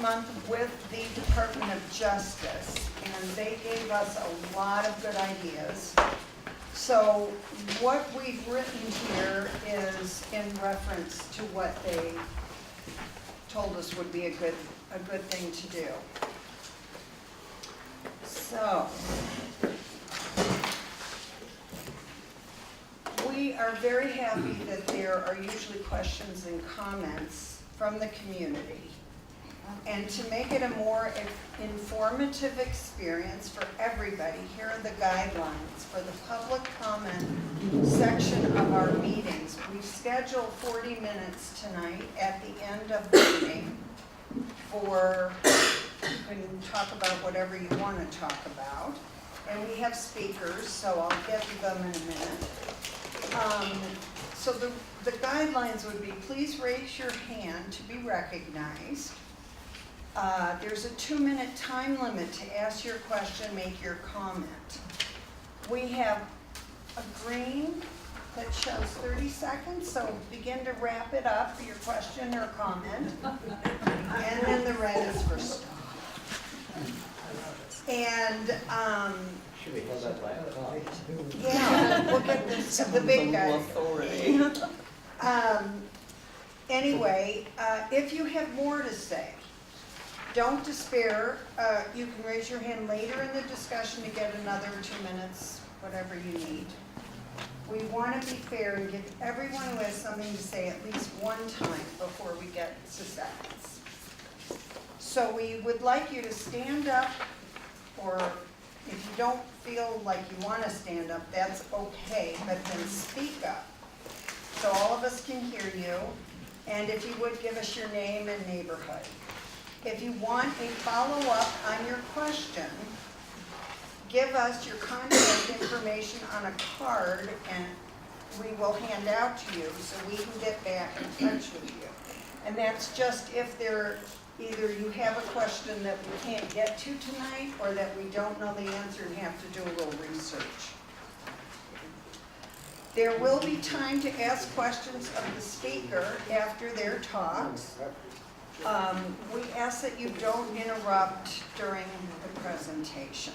month with the Department of Justice, and they gave us a lot of good ideas. So what we've written here is in reference to what they told us would be a good thing to do. So we are very happy that there are usually questions and comments from the community. And to make it a more informative experience for everybody, here are the guidelines for the public comment section of our meetings. We've scheduled 40 minutes tonight at the end of the meeting for, you can talk about whatever you want to talk about. And we have speakers, so I'll get to them in a minute. So the guidelines would be, please raise your hand to be recognized. There's a 2-minute time limit to ask your question, make your comment. We have a green that shows 30 seconds, so begin to wrap it up for your question or comment. And then the red is for stop. And should we have that laptop? yeah, we'll get this, the big guy. Anyway, if you have more to say, don't despair. You can raise your hand later in the discussion to get another 2 minutes, whatever you need. We want to be fair and give everyone who has something to say at least one time before we get to seconds. So we would like you to stand up, or if you don't feel like you want to stand up, that's okay, but then speak up so all of us can hear you. And if you would, give us your name and neighborhood. If you want a follow-up on your question, give us your contact information on a card and we will hand out to you so we can get back in touch with you. And that's just if either you have a question that we can't get to tonight or that we don't know the answer and have to do a little research. There will be time to ask questions of the speaker after their talks. We ask that you don't interrupt during the presentation.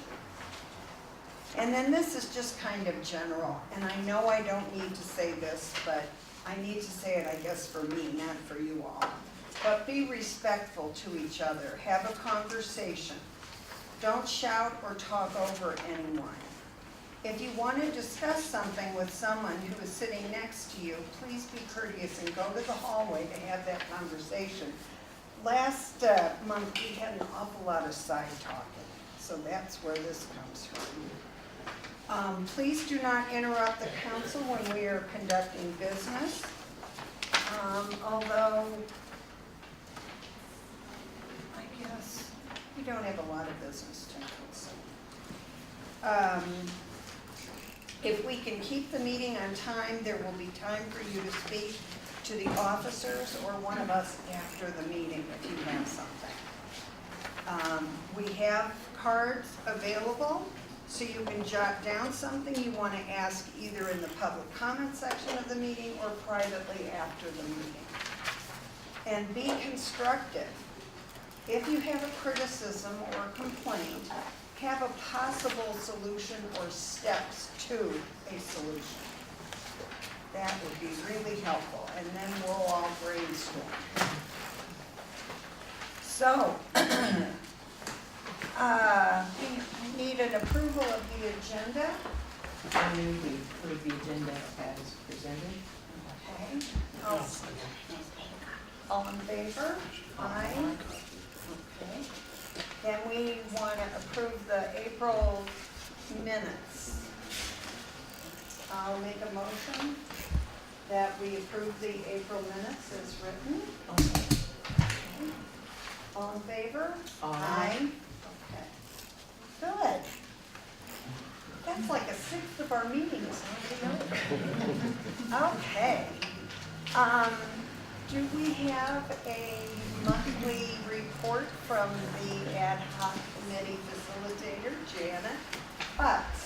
And then this is just kind of general, and I know I don't need to say this, but I need to say it, I guess, for me, not for you all. But be respectful to each other. Have a conversation. Don't shout or talk over anyone. If you want to discuss something with someone who is sitting next to you, please be courteous and go to the hallway to have that conversation. Last month, we had an awful lot of side talking, so that's where this comes from. Please do not interrupt the council when we are conducting business, although I guess we don't have a lot of business tonight. So. If we can keep the meeting on time, there will be time for you to speak to the officers or one of us after the meeting if you have something. We have cards available, so you can jot down something you want to ask either in the public comment section of the meeting or privately after the meeting. And be constructive. If you have a criticism or a complaint, have a possible solution or steps to a solution. That would be really helpful, and then we'll all brainstorm. So, we need an approval of the agenda. I move we approve the agenda as presented. Okay. All in favor? Aye. Okay. And we want to approve the April minutes. I'll make a motion that we approve the April minutes as written. Okay. All in favor? Aye. Okay. Good. That's like a sixth of our meetings. Okay. Do we have a monthly report from the ad hoc committee facilitator, Janet Butts?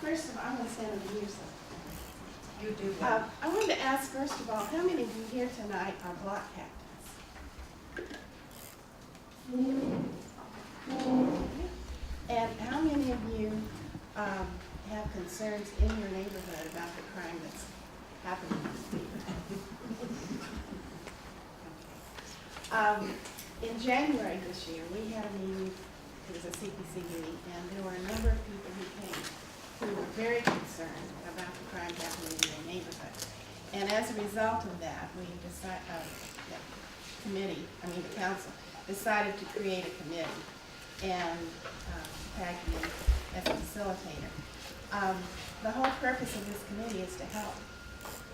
First of all, I'm going to send you something. You do well. I wanted to ask first of all, how many of you here tonight are block captains? And how many of you have concerns in your neighborhood about the crime that's happening in this neighborhood? In January this year, we had a meeting, it was a CPC meeting, and there were a number of people who came who were very concerned about the crime happening in their neighborhood. And as a result of that, we decided, the council decided to create a committee and tag me as a facilitator. The whole purpose of this committee is to help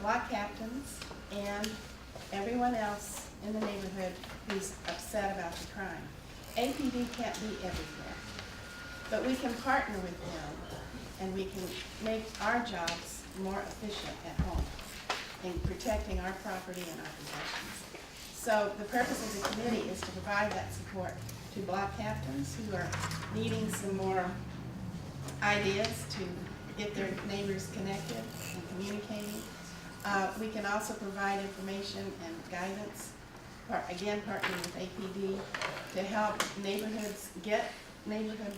block captains and everyone else in the neighborhood who's upset about the crime. APD can't be everywhere, but we can partner with them and we can make our jobs more efficient at home in protecting our property and our possessions. So the purpose of the committee is to provide that support to block captains who are needing some more ideas to get their neighbors connected and communicating. We can also provide information and guidance, again partnering with APD, to help neighborhoods get neighborhood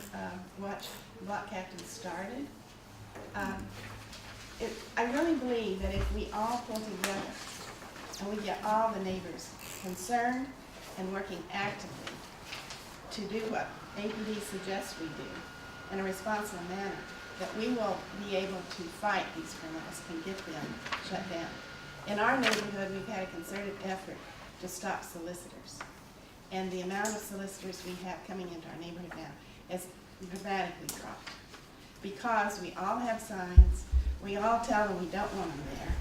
watch block captains started. I really believe that if we all pull together and we get all the neighbors concerned and working actively to do what APD suggests we do in a responsible manner, that we will be able to fight these criminals and get them shut down. In our neighborhood, we've had a concerted effort to stop solicitors. And the amount of solicitors we have coming into our neighborhood now has dramatically dropped. Because we all have signs, we all tell them we don't want them there.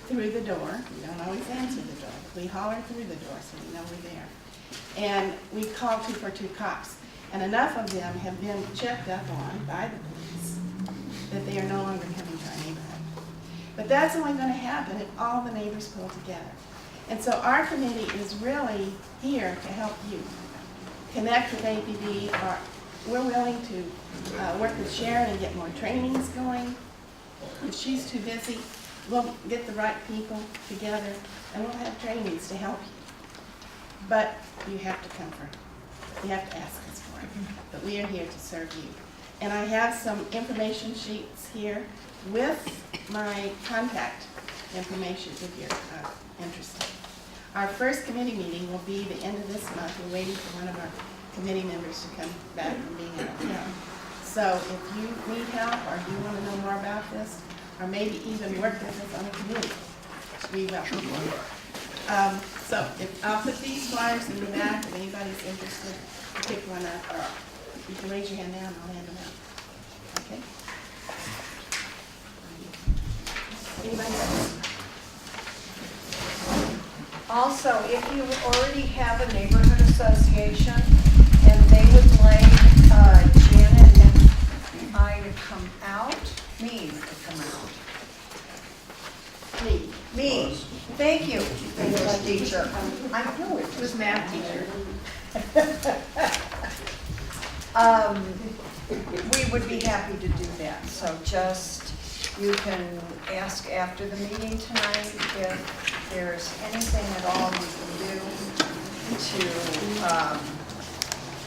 Through the door, we don't always answer the door, but we holler through the door so we know we're there. And we call 242 cops. And enough of them have been checked up on by the police that they are no longer coming to our neighborhood. But that's only going to happen if all the neighbors pull together. And so our committee is really here to help you connect with APD. We're willing to work with Sharon and get more trainings going. If she's too busy, we'll get the right people together and we'll have trainings to help you. But you have to come first. You have to ask us for it. But we are here to serve you. And I have some information sheets here with my contact information if you're interested. Our first committee meeting will be the end of this month. We're waiting for one of our committee members to come back from being out of town. So if you need help or you want to know more about this, or maybe even work with us on a committee, we welcome you. So I'll put these flyers in the back if anybody's interested. Pick one up, or you can raise your hand now and I'll hand them out. Okay? Anybody else? Also, if you already have a neighborhood association and they would like Janet and I to come out, me to come out. Me. Thank you, English teacher. I know it was math teacher. We would be happy to do that. So just, you can ask after the meeting tonight if there's anything at all we can do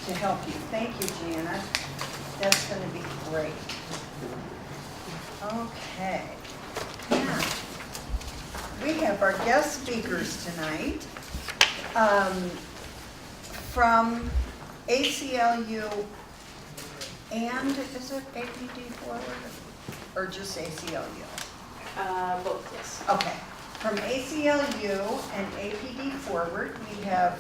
to help you. Thank you, Janet. That's going to be great. Okay. Now, we have our guest speakers tonight from ACLU and is it APD Forward or just ACLU? Both, yes. Okay. From ACLU and APD Forward, we have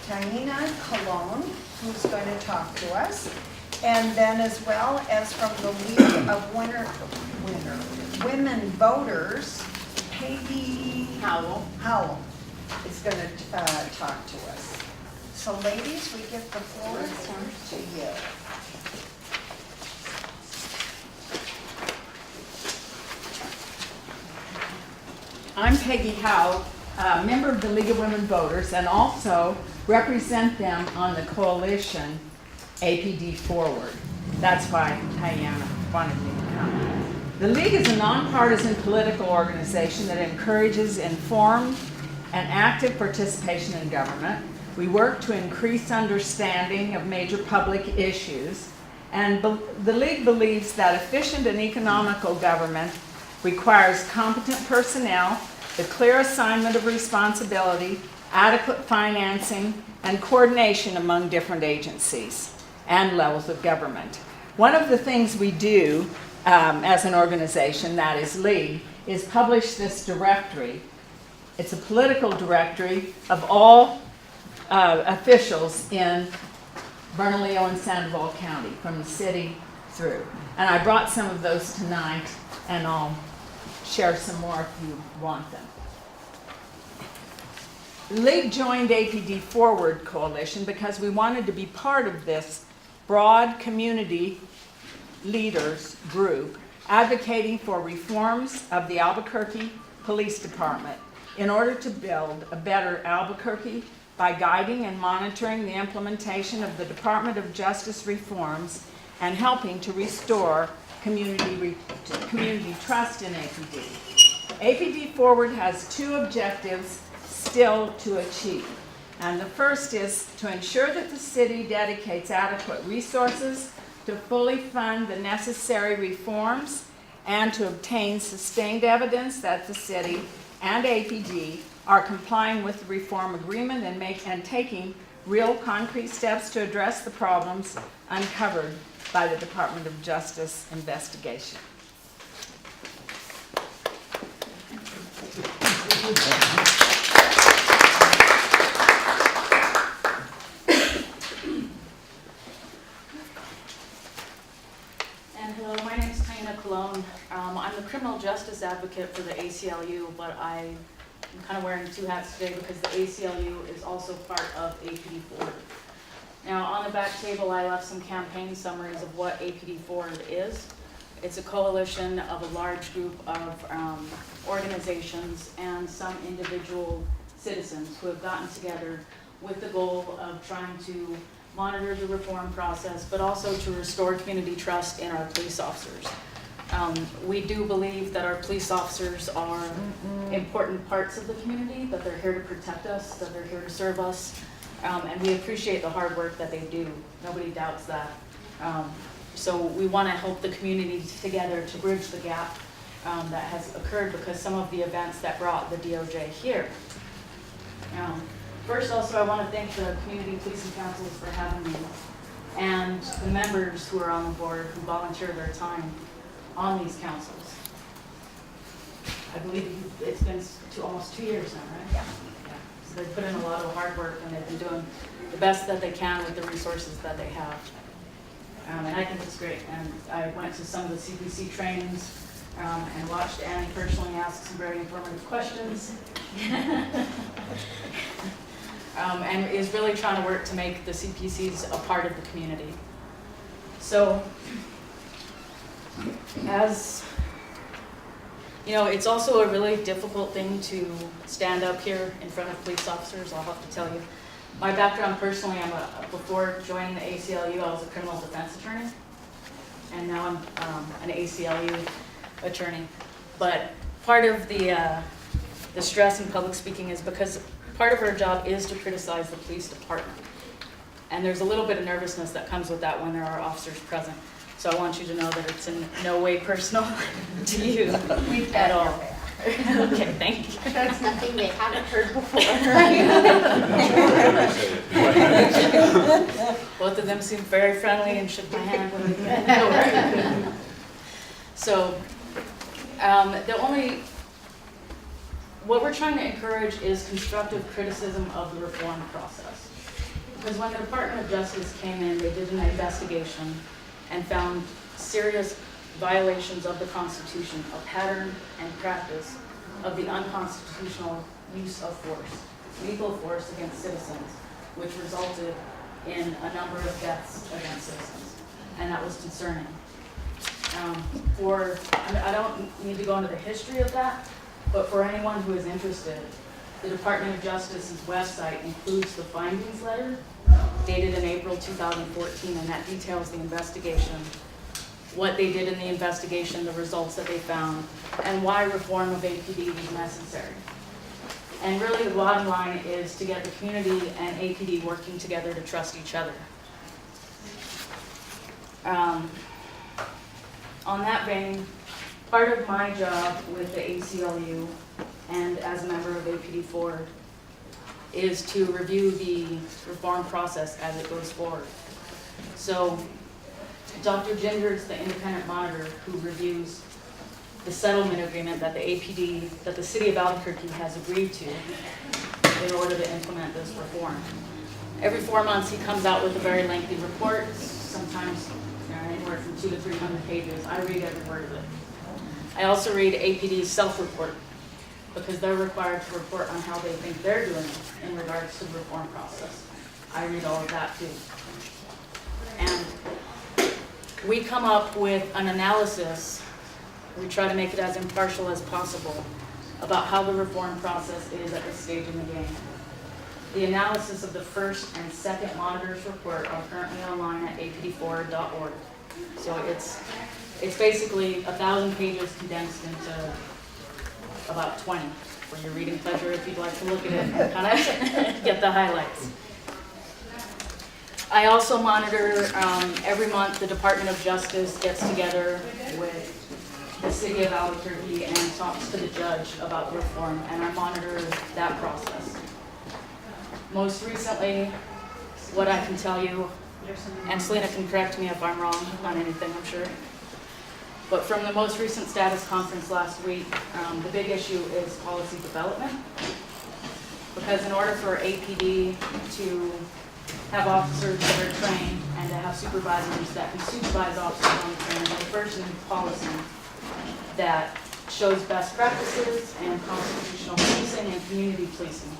Taina Colon, who's going to talk to us, and then as well as from the League of Women Voters, Peggy Howell is going to talk to us. So ladies, we give the floor to you. I'm Peggy Howe, member of the League of Women Voters, and also represent them on the coalition APD Forward. That's why Diana wanted me to come. The League is a nonpartisan political organization that encourages informed and active participation in government. We work to increase understanding of major public issues, and the League believes that efficient and economical government requires competent personnel, the clear assignment of responsibility, adequate financing, and coordination among different agencies and levels of government. One of the things we do as an organization, that is League, is publish this directory. It's a political directory of all officials in Bernalillo and Sandoval County, from the city through. And I brought some of those tonight, and I'll share some more if you want them. League joined APD Forward Coalition because we wanted to be part of this broad community leaders group advocating for reforms of the Albuquerque Police Department in order to build a better Albuquerque by guiding and monitoring the implementation of the Department of Justice reforms and helping to restore community trust in APD. APD Forward has two objectives still to achieve. And the first is to ensure that the city dedicates adequate resources to fully fund the necessary reforms and to obtain sustained evidence that the city and APD are complying with the reform agreement and taking real concrete steps to address the problems uncovered by the Department of Justice investigation. Hello, my name is Taina Colon. I'm the criminal justice advocate for the ACLU, but I'm kind of wearing two hats today because the ACLU is also part of APD Forward. Now, on the back table, I left some campaign summaries of what APD Forward is. It's a coalition of a large group of organizations and some individual citizens who have gotten together with the goal of trying to monitor the reform process, but also to restore community trust in our police officers. We do believe that our police officers are important parts of the community, that they're here to protect us, that they're here to serve us, and we appreciate the hard work that they do. Nobody doubts that. So we want to help the community together to bridge the gap that has occurred because some of the events that brought the DOJ here. First, also, I want to thank the community policing councils for having me and the members who are on the board who volunteer their time on these councils. I believe it's been almost 2 years now, right? Yeah. So they've put in a lot of hard work and they've been doing the best that they can with the resources that they have. And I think it's great. And I went to some of the CPC trainings and watched Annie personally ask some very informative questions. And is really trying to work to make the CPCs a part of the community. So, as you know, it's also a really difficult thing to stand up here in front of police officers, I'll have to tell you. My background personally, before joining the ACLU, I was a criminal defense attorney, and now I'm an ACLU attorney. But part of the stress in public speaking is because part of our job is to criticize the police department. And there's a little bit of nervousness that comes with that when there are officers present. So I want you to know that it's in no way personal to you at all. Okay, thank you. That's nothing they haven't heard before. Both of them seemed very friendly and shook my hand. So, what we're trying to encourage is constructive criticism of the reform process. Because when the Department of Justice came in, they did an investigation and found serious violations of the Constitution, a pattern and practice of the unconstitutional use of force, lethal force against citizens, which resulted in a number of deaths against citizens. And that was concerning. I don't need to go into the history of that, but for anyone who is interested, the Department of Justice's website includes the findings letter dated in April 2014, and that details the investigation what they did in the investigation, the results that they found, and why reform of APD was necessary. And really the bottom line is to get the community and APD working together to trust each other. On that vein, part of my job with the ACLU and as a member of APD4 is to review the reform process as it goes forward. So Dr. Ginger is the independent monitor who reviews the settlement agreement that the APD, that the city of Albuquerque has agreed to in order to implement this reform. Every 4 months he comes out with a very lengthy report, sometimes anywhere from 200 to 300 pages. I read every word of it. I also read APD's self-report because they're required to report on how they think they're doing in regards to the reform process. I read all of that too. And we come up with an analysis, we try to make it as impartial as possible, about how the reform process is at this stage in the game. The analysis of the first and second monitor's report are currently online at apd4.org. So it's basically 1,000 pages condensed into about 20 for your reading pleasure if you'd like to look at it and kind of get the highlights. I also monitor every month the Department of Justice gets together with the city of Albuquerque and talks to the judge about the reform, and I monitor that process. Most recently, what I can tell you, and Selena can correct me if I'm wrong on anything, I'm sure, but from the most recent status conference last week, the big issue is policy development. Because in order for APD to have officers that are trained and to have supervisors that can supervise officers on the training, they first need policy that shows best practices and constitutional policing and community policing.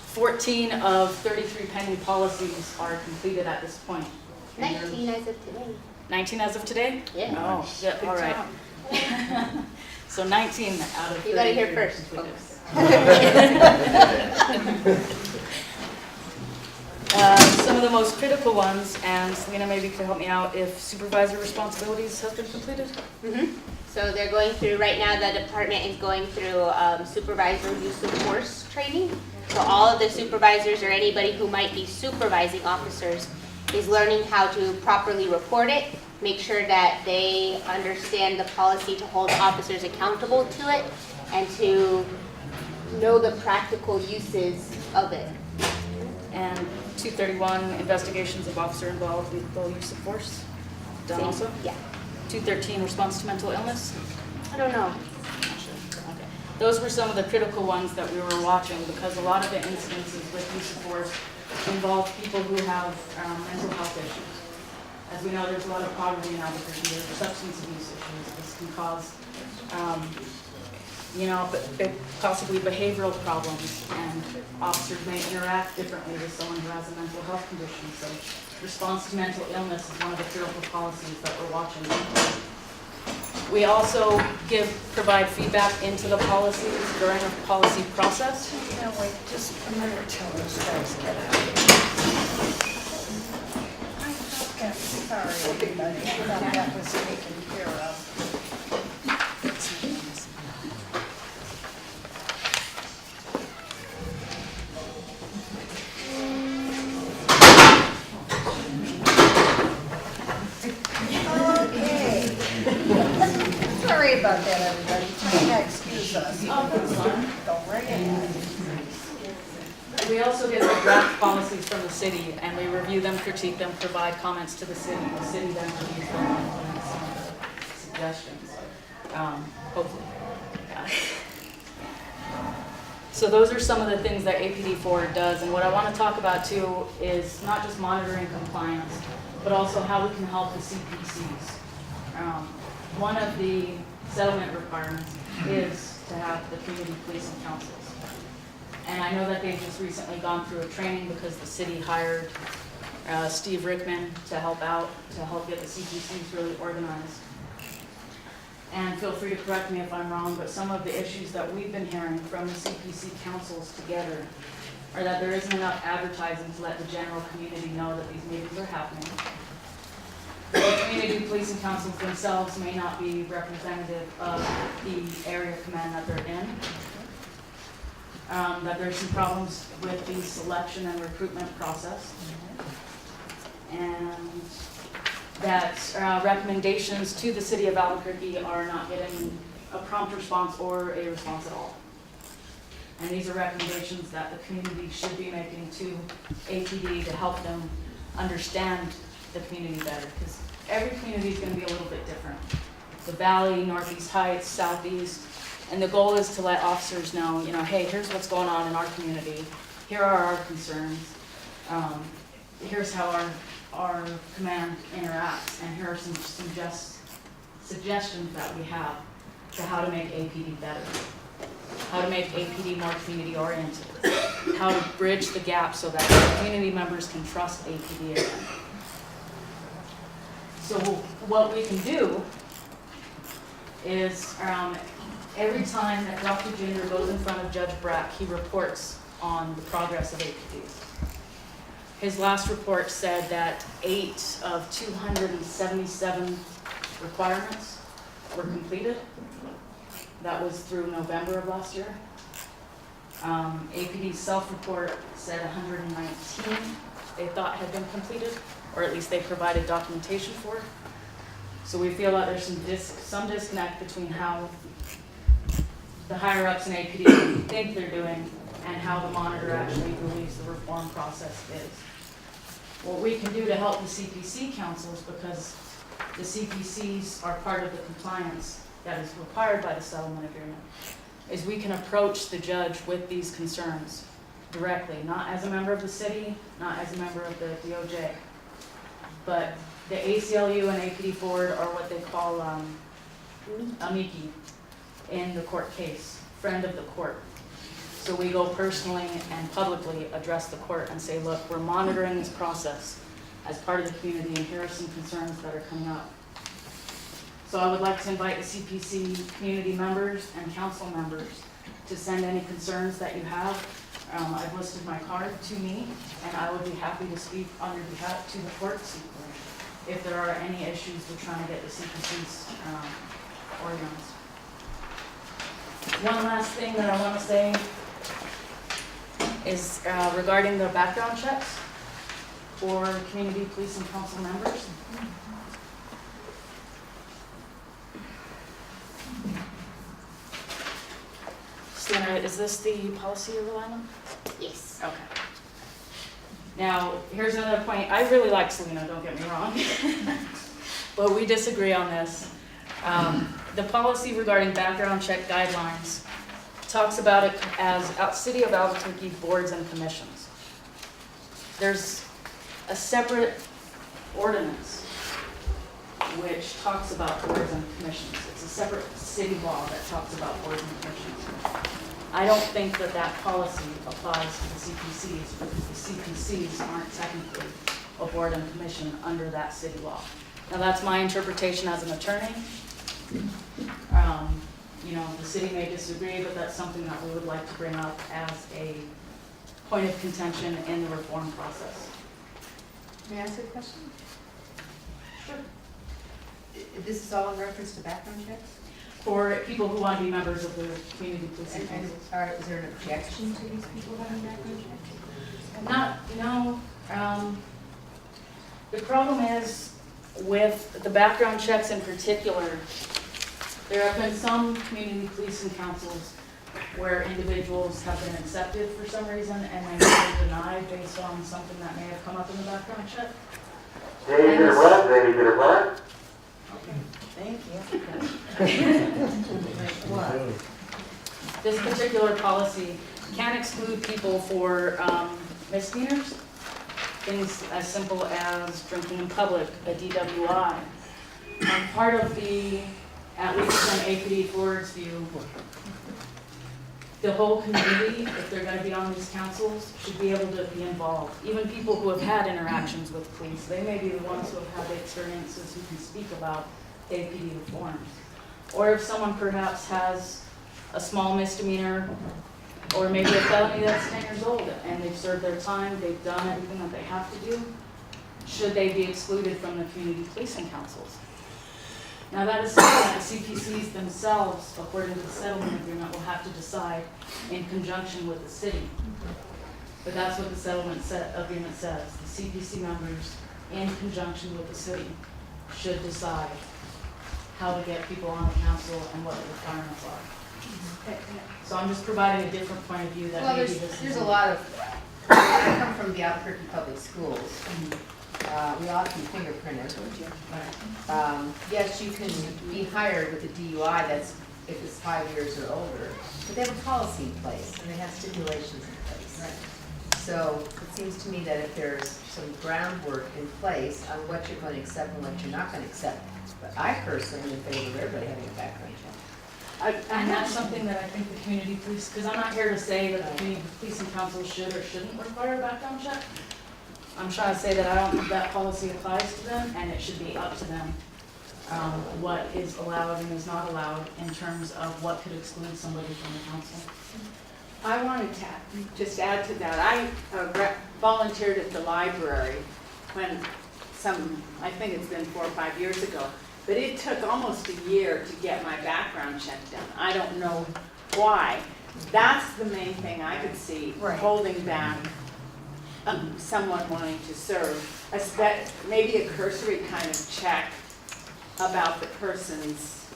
14 of 33 pending policies are completed at this point. 19 as of today. 19 as of today? Yeah. Oh, yeah, all right. So 19 out of 33. You got it here first, completed. folks. Some of the most critical ones, and Selena maybe could help me out, if supervisor responsibilities have been completed? So they're going through, right now the department is going through supervisor use of force training. So all of the supervisors or anybody who might be supervising officers is learning how to properly report it, make sure that they understand the policy to hold officers accountable to it, and to know the practical uses of it. And 231, investigations of officer involved with lethal use of force, done Same. also? Yeah. 213, response to mental illness? I don't know. Not sure. Okay. Those were some of the critical ones that we were watching because a lot of the incidences with use of force involve people who have mental health issues. As we know, there's a lot of poverty in Albuquerque, there's substance abuse issues. This can cause, possibly behavioral problems, and officers may interact differently with someone who has a mental health condition. So response to mental illness is one of the critical policies that we're watching. We also provide feedback into the policies during the policy process. Now wait just a minute till those guys get out. I thought that, sorry everybody, I thought that was taken care of. Okay. Sorry about that, everybody. Try to excuse us. Oh, that's fine. Go right ahead. We also get the draft policies from the city, and we review them, critique them, provide comments to the city. The city then reviews them and implements some of the suggestions, hopefully. Yeah. So those are some of the things that APD4 does, and what I want to talk about too is not just monitoring compliance, but also how we can help the CPCs. One of the settlement requirements is to have the community policing councils. And I know that they've just recently gone through a training because the city hired Steve Rickman to help out, to help get the CPCs really organized. And feel free to correct me if I'm wrong, but some of the issues that we've been hearing from the CPC councils together are that there isn't enough advertising to let the general community know that these meetings are happening. Which community policing councils themselves may not be representative of the area command that they're in. That there's some problems with the selection and recruitment process. And that recommendations to the city of Albuquerque are not getting a prompt response or a response at all. And these are recommendations that the community should be making to APD to help them understand the community better, because every community is going to be a little bit different. The Valley, Northeast Heights, Southeast, and the goal is to let officers know, hey, here's what's going on in our community. Here are our concerns. Here's how our command interacts, and here are some suggestions that we have to how to make APD better, how to make APD more community oriented, how to bridge the gap so that community members can trust APD again. So what we can do is every time that Dr. Junior goes in front of Judge Brack, he reports on the progress of APD. His last report said that 8 of 277 requirements were completed. That was through November of last year. APD's self-report said 119 they thought had been completed, or at least they provided documentation for. So we feel that there's some disconnect between how the higher-ups in APD think they're doing and how the monitor actually believes the reform process is. What we can do to help the CPC councils, because the CPCs are part of the compliance that is required by the settlement agreement, is we can approach the judge with these concerns directly, not as a member of the city, not as a member of the DOJ, but the ACLU and APD Forward are what they call amici in the court case, friend of the court. So we go personally and publicly address the court and say, look, we're monitoring this process as part of the community, and here are some concerns that are coming up. So I would like to invite the CPC community members and council members to send any concerns that you have. I've listed my card to me, and I would be happy to speak on your behalf to the courts if there are any issues with trying to get the CPCs organized. One last thing that I want to say is regarding the background checks for community police and council members. Selena, is this the policy you're relying on? Yes. Okay. Now, here's another point. I really like Selena, don't get me wrong. But we disagree on this. The policy regarding background check guidelines talks about it as City of Albuquerque boards and commissions. There's a separate ordinance which talks about boards and commissions. It's a separate city law that talks about boards and commissions. I don't think that that policy applies to the CPCs, because the CPCs aren't technically a board and commission under that city law. Now, that's my interpretation as an attorney. The city may disagree, but that's something that we would like to bring up as a point of contention in the reform process. May I ask a question? Sure. This is all in reference to background checks? For people who want to be members of the community policing And councils. is there an objection to these people having background checks? The problem is with the background checks in particular, there have been some community policing councils where individuals have been accepted for some reason and then been denied based on something that may have come up in the background check. Ready to run, ready to run. Thank you. This particular policy can exclude people for misdemeanors, things as simple as drinking in public, a DWI. Part of the, at least from APD Forward's view, the whole community, if they're going to be on these councils, should be able to be involved. Even people who have had interactions with police, they may be the ones who have had the experiences who can speak about APD reforms. Or if someone perhaps has a small misdemeanor or maybe a felony that's 10 years old and they've served their time, they've done everything that they have to do, should they be excluded from the community policing councils? Now, that is something that the CPCs themselves, according to the settlement agreement, will have to decide in conjunction with the city. But that's what the settlement agreement says. The CPC members, in conjunction with the city, should decide how to get people on the council and what the requirements are. So I'm just providing a different point of view that Well, maybe this there's is. a lot of, I come from the Albuquerque Public Schools. We often fingerprinted. Yes, you can be hired with a DUI that's, if it's 5 years or older, but they have a policy in place and they have stipulations in place. So it seems to me that if there's some groundwork in place on what you're going to accept and what you're not going to accept, but I personally am in favor of everybody having a background check. And that's something that I think the community police, because I'm not here to say that the community policing council should or shouldn't require a background check. I'm trying to say that I don't think that policy applies to them, and it should be up to them what is allowed and is not allowed in terms of what could exclude somebody from the council. I wanted to just add to that. I volunteered at the library when I think it's been 4 or 5 years ago, but it took almost a year to get my background check done. I don't know why. That's the main thing I could see holding back someone wanting to serve. Maybe a cursory kind of check about the person's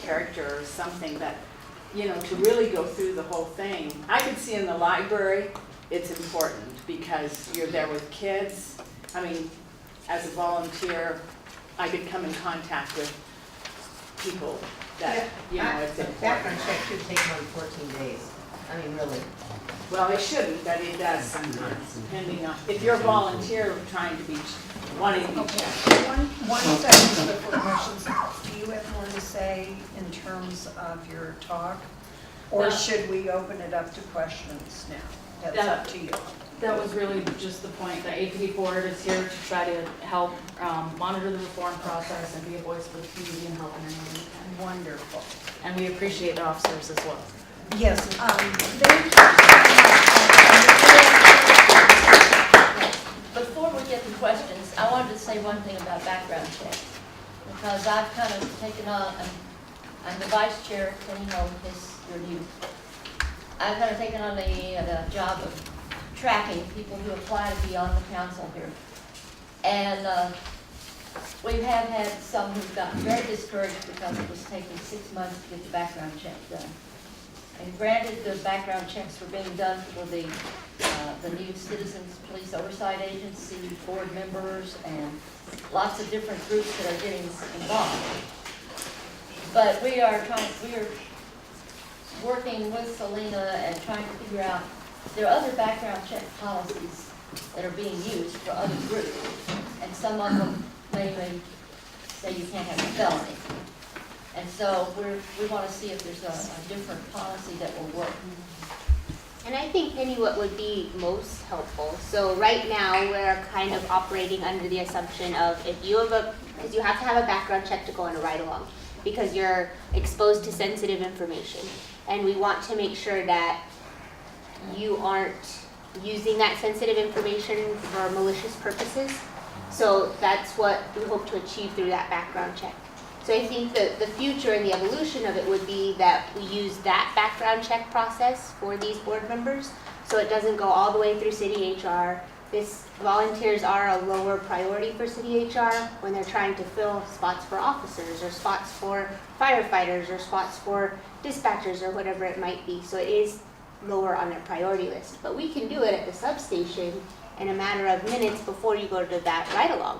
character or something, but to really go through the whole thing. I could see in the library, it's important because you're there with kids. I mean, as a volunteer, I could come in contact with people that, it's important. Background check should take more than 14 days. I mean, really. Well, it shouldn't, but it does sometimes, depending on, if you're a volunteer trying to be, wanting to be checked. One second before questions. Do you have more to say in terms of your talk? Or No. should we open it up to questions now? That's up to you. That was really just the point. The APD board is here to try to help monitor the reform process and be a voice for the community and help in any way we can. Wonderful. And we appreciate the officers as well. Yes, thank you. Before we get to questions, I wanted to say one thing about background checks. Because I've kind of taken on, I'm the vice chair, Kenny Holm, you're new. I've kind of taken on the job of tracking people who apply to be on the council here. And we have had some who've gotten very discouraged because it was taking 6 months to get the background check done. And granted, the background checks were being done for the new Citizens Police Oversight Agency, board members, and lots of different groups that are getting involved. But we are working with Selena and trying to figure out, there are other background check policies that are being used for other groups. And some of them mainly say you can't have a felony. And so we want to see if there's a different policy that will work. And I think, Penny, what would be most helpful, so right now we're kind of operating under the assumption of if you have because you have to have a background check to go on a ride-along because you're exposed to sensitive information. And we want to make sure that you aren't using that sensitive information for malicious purposes. So that's what we hope to achieve through that background check. So I think that the future and the evolution of it would be that we use that background check process for these board members, so it doesn't go all the way through city HR. Volunteers are a lower priority for city HR when they're trying to fill spots for officers or spots for firefighters or spots for dispatchers or whatever it might be. So it is lower on their priority list. But we can do it at the substation in a matter of minutes before you go to that ride-along.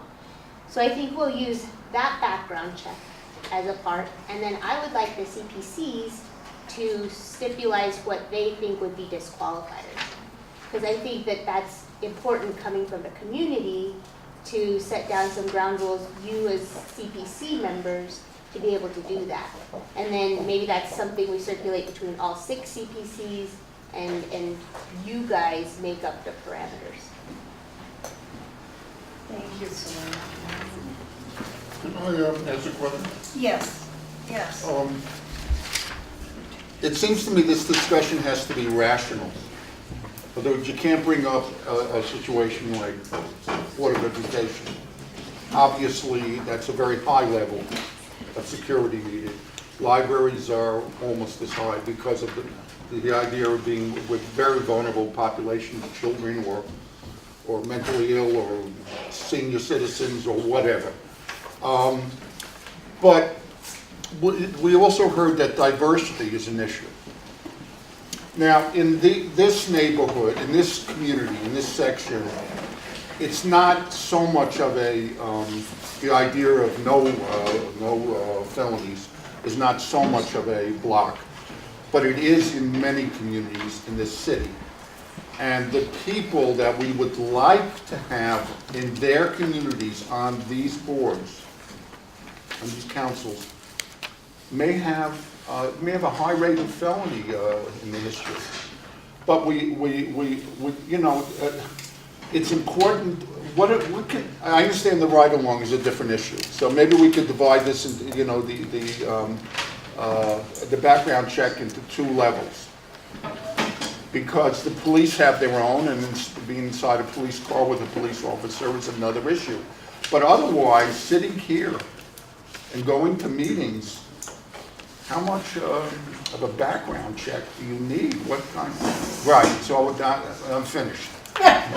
So I think we'll use that background check as a part, and then I would like the CPCs to stipulate what they think would be disqualifiers. Because I think that that's important coming from the community to set down some ground rules, you as CPC members, to be able to do that. And then maybe that's something we circulate between all 6 CPCs, and you guys make up the parameters. Thank you, Selena. Can I ask a question? Yes, yes. It seems to me this discussion has to be rational. In other words, you can't bring up a situation like Board of Education. Obviously, that's a very high level of security needed. Libraries are almost as high because of the idea of being with very vulnerable populations, children or mentally ill or senior citizens or whatever. But we also heard that diversity is an issue. Now, in this neighborhood, in this community, in this section, it's not so much of the idea of no felonies is not so much of a block, but it is in many communities in this city. And the people that we would like to have in their communities on these boards, on these councils, may have a high rate of felony in the history. But we you know, it's important. I understand the ride along is a different issue. So maybe we could divide this into, you know, the background check into two levels. Because the police have their own, and being inside a police car with a police officer is another issue. But otherwise, sitting here and going to meetings, how much of a background check do you need? What kind? Right. So I'm finished. That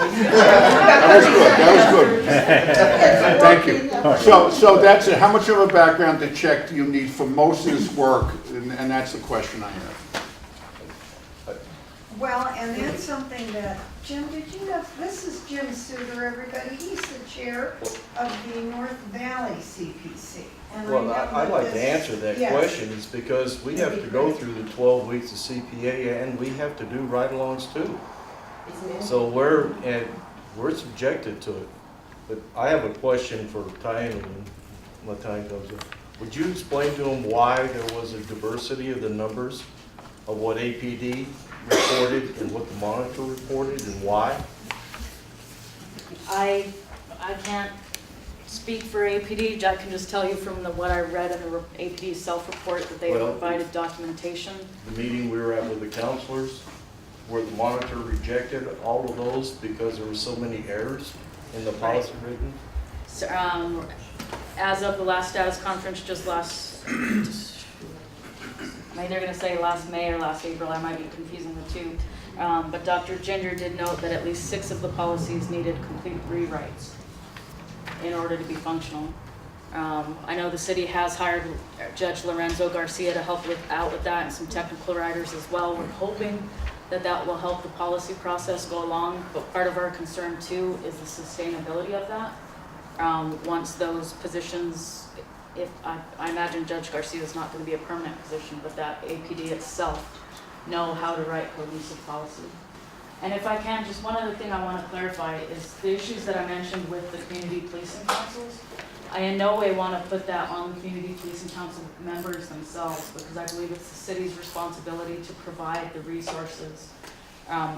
was good. Thank you. So that's it. How much of a background check do you need for most of this work? And that's the question I have. Well, and that's something that, Jim, did you know, this is Jim Suter, everybody. He's the chair of the North Valley CPC. And Well, I'd like to this- answer that yes. question, is because we have to go through the 12 weeks of CPA and we have to do ride-alongs too. So we're subjected to it. But I have a question for Tyne when time comes in. Would you explain to him why there was a diversity of the numbers of what APD reported and what the monitor reported and why? I can't speak for APD. I can just tell you from what I read in the APD self-report that they Well, provided documentation. The meeting we were at with the counselors, where the monitor rejected all of those because there were so many errors in the policy written. So, as of the last status conference, just last, I'm either going to say last May or last April, I might be confusing the two. But Dr. Ginger did note that at least 6 of the policies needed complete rewrites in order to be functional. I know the city has hired Judge Lorenzo Garcia to help out with that and some technical writers as well. We're hoping that will help the policy process go along, but part of our concern too is the sustainability of that. Once those positions, if I imagine Judge Garcia is not going to be a permanent position, but that APD itself know how to write cohesive policy. And if I can, just one other thing I want to clarify is the issues that I mentioned with the community policing councils. I in no way want to put that on the community policing council members themselves, because I believe it's the city's responsibility to provide the resources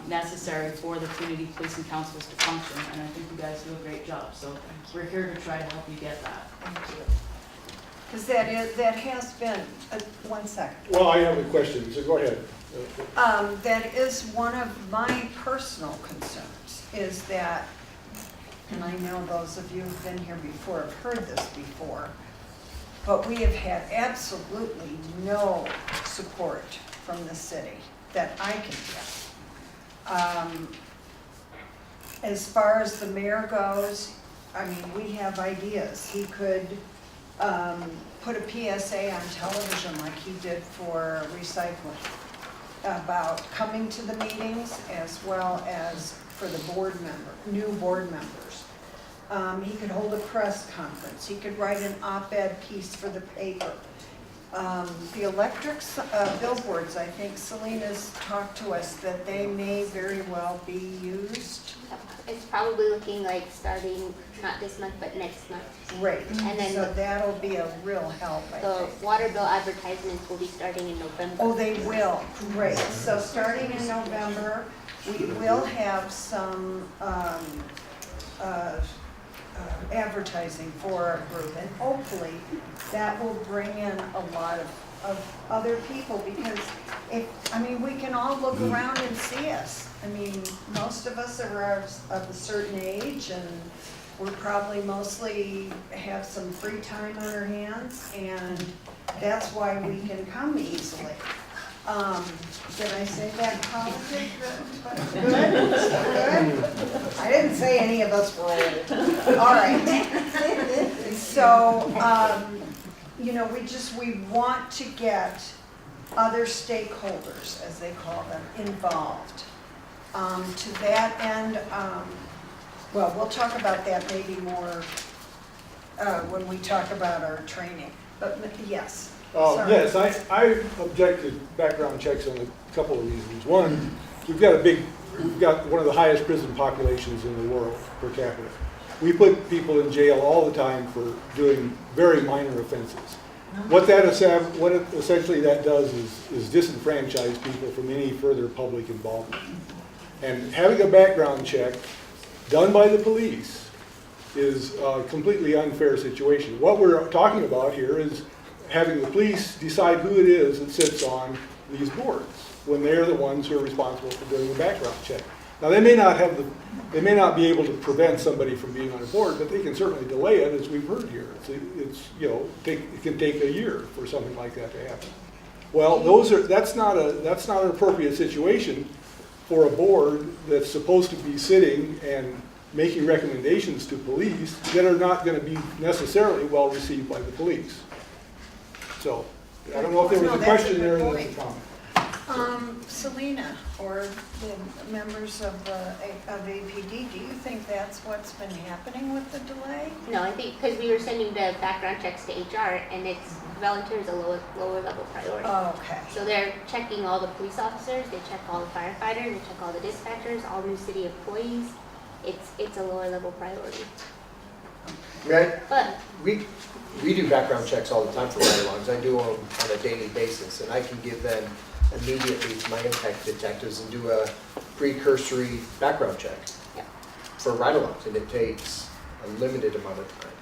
necessary for the community policing councils to function, and I think you guys do a great job. So we're here to try to help you get that. Thank you. Because that has been, 1 second. Well, I have a question, so go ahead. That is one of my personal concerns, is that, and I know those of you who've been here before have heard this before, but we have had absolutely no support from the city that I can get. As far as the mayor goes, I mean, we have ideas. He could put a PSA on television like he did for recycling, about coming to the meetings as well as for the new board members. He could hold a press conference. He could write an op-ed piece for the paper. The electric billboards, I think Selena's talked to us that they may very well be used. It's probably looking like starting not this month but next month. Great. And then so that'll be a real help, I the think. water bill advertisements will be starting in November. Oh, they will. Great. So starting in November, we will have some advertising for our group, and hopefully that will bring in a lot of other people, because we can all look look around and see us. I mean, most of us are of a certain age, and we're probably mostly have some free time on our hands, and that's why we can come easily. Did I say that positive? Good? Good? I didn't say any of us were old. All right. So, you know, we want to get other stakeholders, as they call them, involved. To that end, well, we'll talk about that maybe more when we talk about our training. But yes. Sorry. Yes, I object to background checks on a couple of reasons. One, we've got one of the highest prison populations in the world per capita. We put people in jail all the time for doing very minor offenses. What essentially that does is disenfranchise people from any further public involvement. And having a background check done by the police is a completely unfair situation. What we're talking about here is having the police decide who it is that sits on these boards when they're the ones who are responsible for doing the background check. Now, they may not be able to prevent somebody from being on a board, but they can certainly delay it, as we've heard here. It can take a year for something like that to happen. Well, that's not an appropriate situation for a board that's supposed to be sitting and making recommendations to police that are not going to be necessarily well received by the police. So, I don't know if there was a question there or that's a comment. Selena, or the members of APD, do you think that's what's been happening with the delay? No, I think because we were sending the background checks to HR, and it's volunteers a lower level priority. Oh, okay. So they're checking all the police officers, they check all the firefighters, they check all the dispatchers, all new city employees. It's a lower level priority. Right? But We do background checks all the time for ride-alongs. I do them on a daily basis, and I can give them immediately to my impact detectives and do a precursory background check for ride-alongs, and it takes a limited amount of time.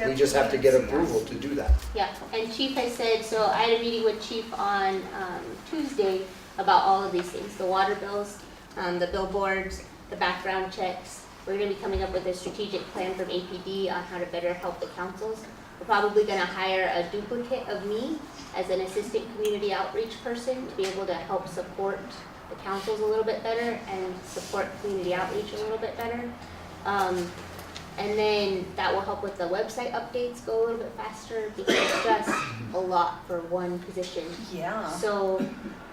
We just have to get approval to do that. yeah, and Chief has said, so I had a meeting with Chief on Tuesday about all of these things, the water bills, the billboards, the background checks. We're going to be coming up with a strategic plan from APD on how to better help the councils. We're probably going to hire a duplicate of me as an assistant community outreach person to be able to help support the councils a little bit better and support community outreach a little bit better. And then that will help with the website updates go a little bit faster because it's just a lot for one position. Yeah. So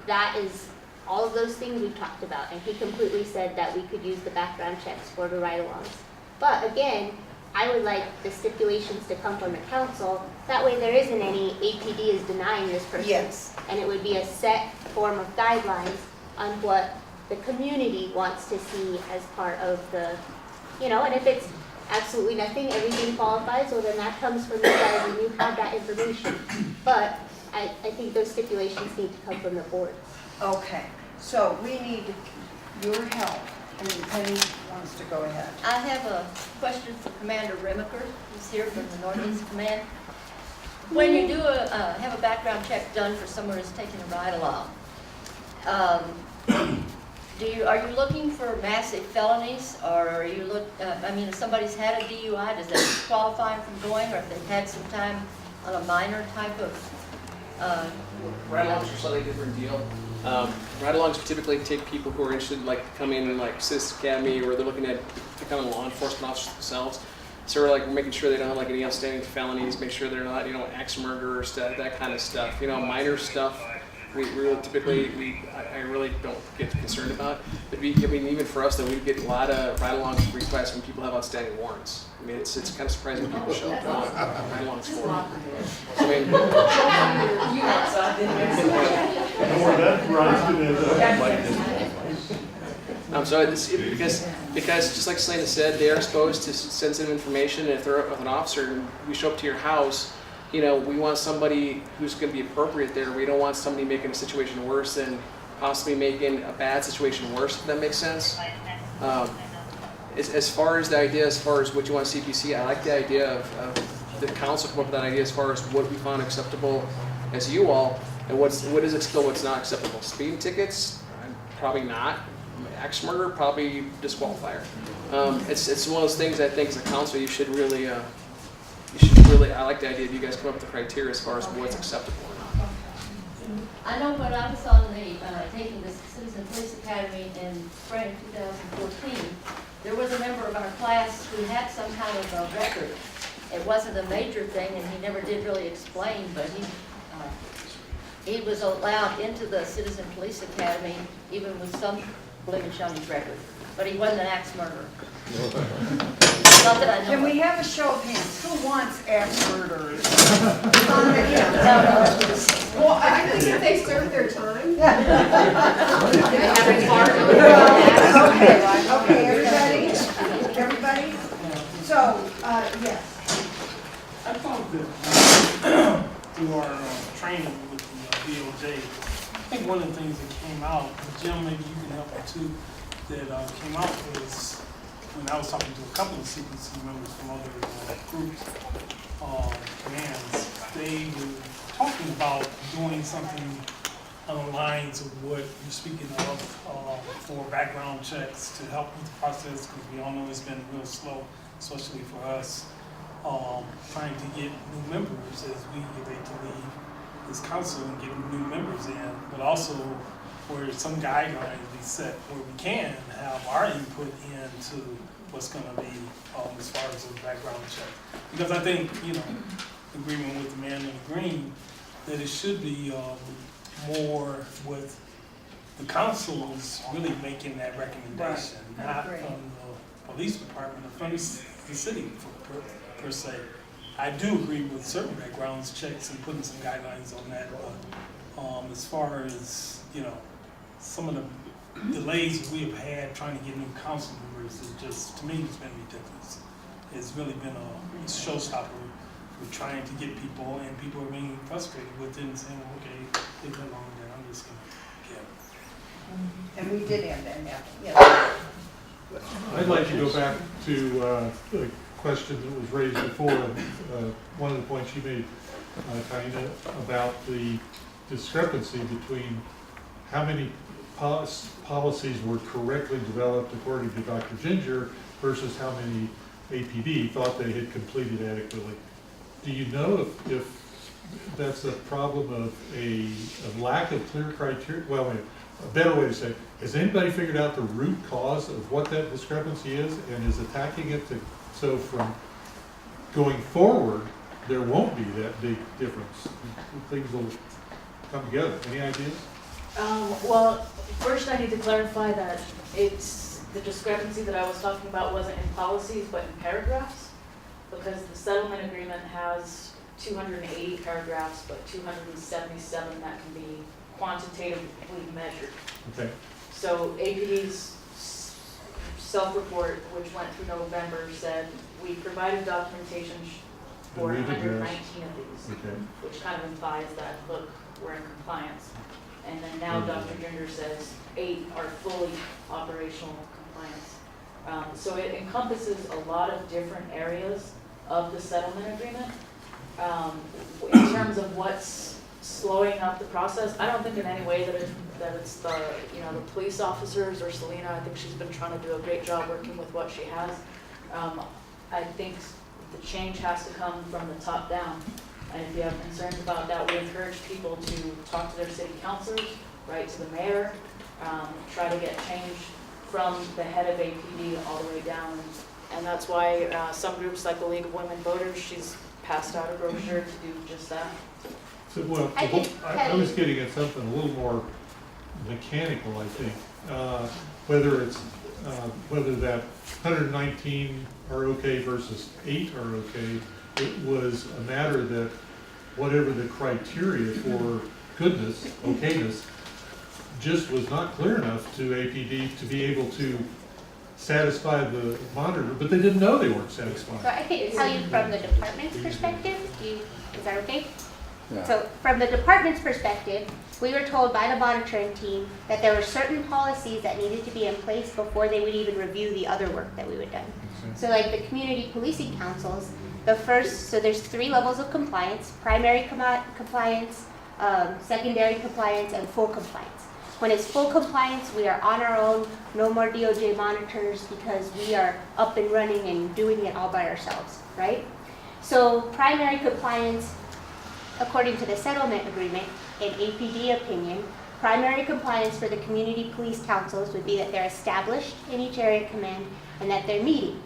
that is all of those things we've talked about, and he completely said that we could use the background checks for the ride-alongs. But again, I would like the stipulations to come from the council. That way there isn't any APD is denying this person. Yes. And it would be a set form of guidelines on what the community wants to see as part of the, and if it's absolutely nothing, everything qualifies, well then that comes from you guys and you have that information. But I think those stipulations need to come from the board. Okay, so we need your help. And Penny wants to go ahead. I have a question for Commander Remaker, who's here from the Northeast Command. When you do have a background check done for someone who's taking a ride-along, are you looking for massive felonies, or are you if somebody's had a DUI, does that disqualify them from going, or if they've had some time on a minor type of? Ride-alongs are a slightly different deal. Ride-alongs typically take people who are interested, like to come in like Citizen Academy, or they're looking at becoming law enforcement officers themselves. So we're making sure they don't have any outstanding felonies, make sure they're not axe murderers, that kind of stuff. Minor stuff. We really typically I really don't get concerned about. But even for us, though, we get a lot of ride-alongs requests when people have outstanding warrants. It's kind of surprising people show up on ride-alongs for them. So because just like Selena said, they are exposed to sensitive information. And if they're with an officer and we show up to your house, we want somebody who's going to be appropriate there. We don't want somebody making a situation worse and possibly making a bad situation worse, if that makes sense. As far as the idea, as far as what you want CPC, I like the idea of the council come up with that idea as far as what we found acceptable as you all, and what is still what's not acceptable. Speeding tickets, probably not. Axe murder, probably disqualifier. It's one of those things I think as a council you should really, I like the idea of you guys come up with the criteria as far as what's acceptable or not. I know when I was on the, taking the Citizen Police Academy in spring 2014, there was a member of our class who had some kind of a record. It wasn't a major thing, and he never did really explain, but he was allowed into the Citizen Police Academy, even with some blemish on his record. But he wasn't an axe murderer. Not that I know Can of. we have a show of hands? Who wants axe murderers? Well, I think if they serve their time. Okay, everybody? So, yes. I thought that through our training with the DOJ, I think one of the things that came out, Jim, maybe you can help me too, that came out was when I was talking to a couple of CPC members from other groups, commands, they were talking about doing something along the lines of what you're speaking of for background checks to help with the process, because we all know it's been real slow, especially for us, trying to get new members as we get ready to leave this council and get new members in, but also where some guidelines be set where we can have our input into what's going to be as far as the background check. Because I think, agreement with the man in the green, that it should be more with the councils really making that recommendation, not from the police department or from the city per se. I do agree with certain background checks and putting some guidelines on that, but as far as, some of the delays we have had trying to get new council members is just, to me, it's been ridiculous. It's really been a showstopper. We're trying to get people, and people are being frustrated with it and saying, okay, leave it alone, then I'm just gonna get it. And we did end that, yes. I'd like to go back to the question that was raised before, one of the points you made, Taina, about the discrepancy between how many policies were correctly developed according to Dr. Ginger versus how many APD thought they had completed adequately. Do you know if that's a problem of a lack of clear criteria? Well, wait, a better way to say, has anybody figured out the root cause of what that discrepancy is and is attacking it so from going forward, there won't be that big difference? Things will come together. Any ideas? Well, first I need to clarify that the discrepancy that I was talking about wasn't in policies, but in paragraphs, because the settlement agreement has 280 paragraphs, but 277 that can be quantitatively measured. Okay. So APD's self-report, which went through November, said we provided documentation for 119 of these, which kind of implies that, look, we're in compliance. And then now Dr. Ginger says 8 are fully operational compliance. So it encompasses a lot of different areas of the settlement agreement. In terms of what's slowing up the process, I don't think in any way that it's the the police officers or Selena. I think she's been trying to do a great job working with what she has. I think the change has to come from the top down. And if you have concerns about that, we encourage people to talk to their city councilors, write to the mayor, try to get change from the head of APD all the way down. And that's why some groups like the League of Women Voters, she's passed out a brochure to do just that. So, well, I was getting at something a little more mechanical, I think. Whether it's whether that 119 are okay versus 8 are okay, it was a matter that whatever the criteria for goodness, okayness, just was not clear enough to APD to be able to satisfy the monitor, but they didn't know they weren't satisfied. So I can tell you from the department's perspective, is that okay? Yeah. So from the department's perspective, we were told by the monitoring team that there were certain policies that needed to be in place before they would even review the other work that we would done. So like the community policing councils, so there's 3 levels of compliance: primary compliance, secondary compliance, and full compliance. When it's full compliance, we are on our own, no more DOJ monitors because we are up and running and doing it all by ourselves, right? So primary compliance, according to the settlement agreement, in APD opinion, primary compliance for the community police councils would be that they're established in each area command and that they're meeting.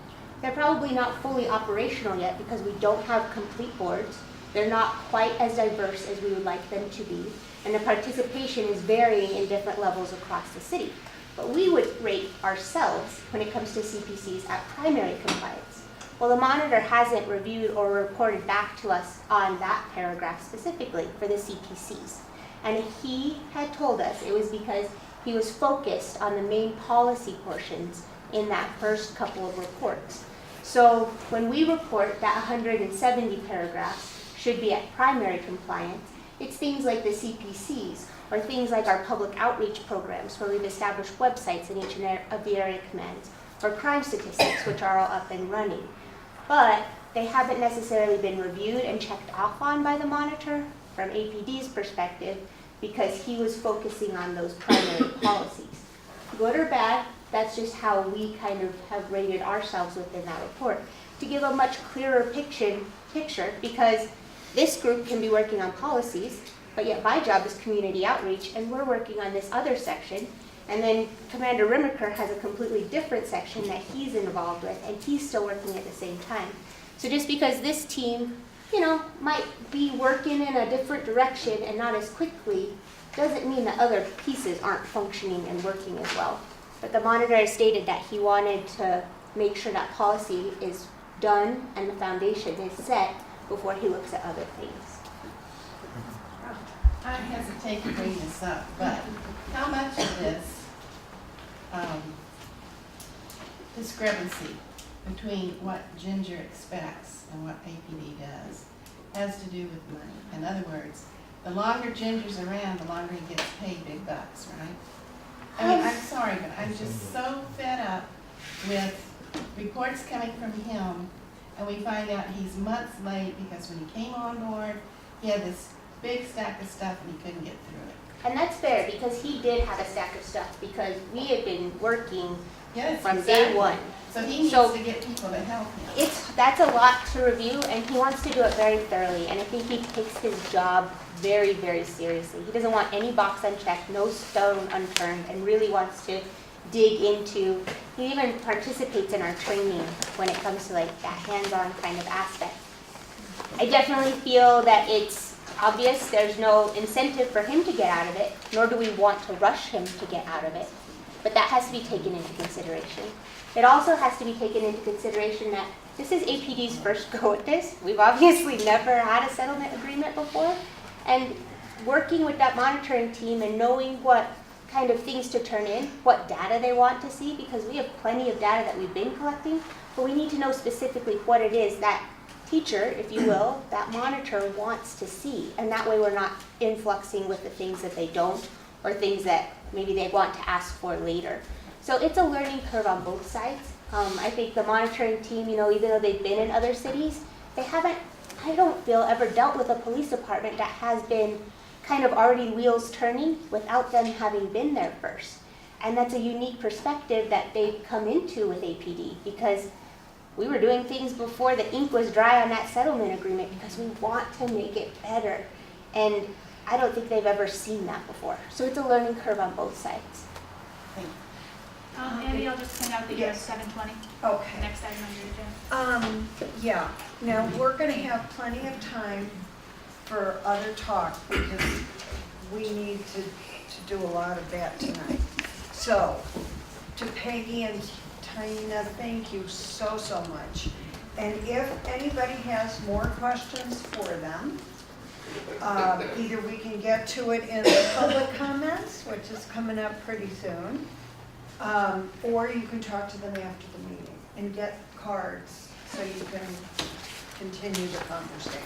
They're probably not fully operational yet because we don't have complete boards. They're not quite as diverse as we would like them to be, and the participation is varying in different levels across the city. But we would rate ourselves, when it comes to CPCs, at primary compliance. Well, the monitor hasn't reviewed or reported back to us on that paragraph specifically for the CPCs. And he had told us it was because he was focused on the main policy portions in that first couple of reports. So when we report that 170 paragraphs should be at primary compliance, it's things like the CPCs, or things like our public outreach programs where we've established websites in each of the area commands, or crime statistics, which are all up and running. But they haven't necessarily been reviewed and checked off on by the monitor from APD's perspective because he was focusing on those primary policies. Good or bad, that's just how we kind of have rated ourselves within that report, to give a much clearer picture because this group can be working on policies, but yet my job is community outreach, and we're working on this other section. And then Commander Rimmerker has a completely different section that he's involved with, and he's still working at the same time. So just because this team, might be working in a different direction and not as quickly, doesn't mean that other pieces aren't functioning and working as well. But the monitor has stated that he wanted to make sure that policy is done and the foundation is set before he looks at other things. I hesitate to bring this up, but how much of this discrepancy between what Ginger expects and what APD does has to do with money? In other words, the longer Ginger's around, the longer he gets paid big bucks, right? I mean, I'm sorry, but I'm just so fed up with reports coming from him, and we find out he's months late because when he came on board, he had this big stack of stuff and he couldn't get through it. And that's fair, because he did have a stack of stuff, because we had been working from exactly. day one. So he needs to get people to help him. That's a lot to review, and he wants to do it very thoroughly, and I think he takes his job very, very seriously. He doesn't want any box unchecked, no stone unturned, and really wants to dig into, he even participates in our training when it comes to like that hands-on kind of aspect. I definitely feel that it's obvious there's no incentive for him to get out of it, nor do we want to rush him to get out of it, but that has to be taken into consideration. It also has to be taken into consideration that this is APD's first go at this. We've obviously never had a settlement agreement before, and working with that monitoring team and knowing what kind of things to turn in, what data they want to see, because we have plenty of data that we've been collecting, but we need to know specifically what it is that teacher, if you will, that monitor wants to see, and that way we're not influxing with the things that they don't, or things that maybe they want to ask for later. So it's a learning curve on both sides. I think the monitoring team, even though they've been in other cities, they haven't, I don't feel, ever dealt with a police department that has been kind of already wheels turning without them having been there first. And that's a unique perspective that they've come into with APD, because we were doing things before the ink was dry on that settlement agreement because we want to make it better. And I don't think they've ever seen that before. So it's a learning curve on both sides. Thank you. Andy, I'll just point out that you're at 7:20. Okay. Next item on your agenda. Yeah, now we're gonna have plenty of time for other talk because we need to do a lot of that tonight. So, to Peggy and Tina, thank you so much. And if anybody has more questions for them, either we can get to it in the public comments, which is coming up pretty soon, or you can talk to them after the meeting and get cards so you can continue the conversation.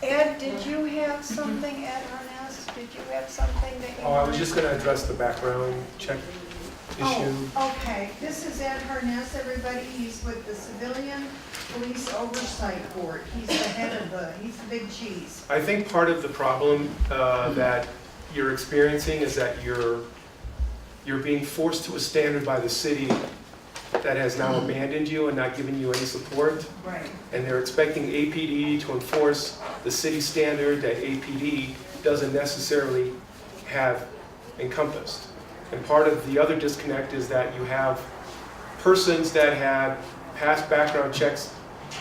Ed, did you have something, Ed Harness? Did you have something that you I was just going to address the background check issue. Oh, okay. This is Ed Harness, everybody. He's with the Civilian Police Oversight Board. He's the head of he's the big cheese. I think part of the problem that you're experiencing is that you're you're being forced to a standard by the city that has now abandoned you and not given you any support. Right. And they're expecting APD to enforce the city standard that APD doesn't necessarily have encompassed. And part of the other disconnect is that you have persons that have passed background checks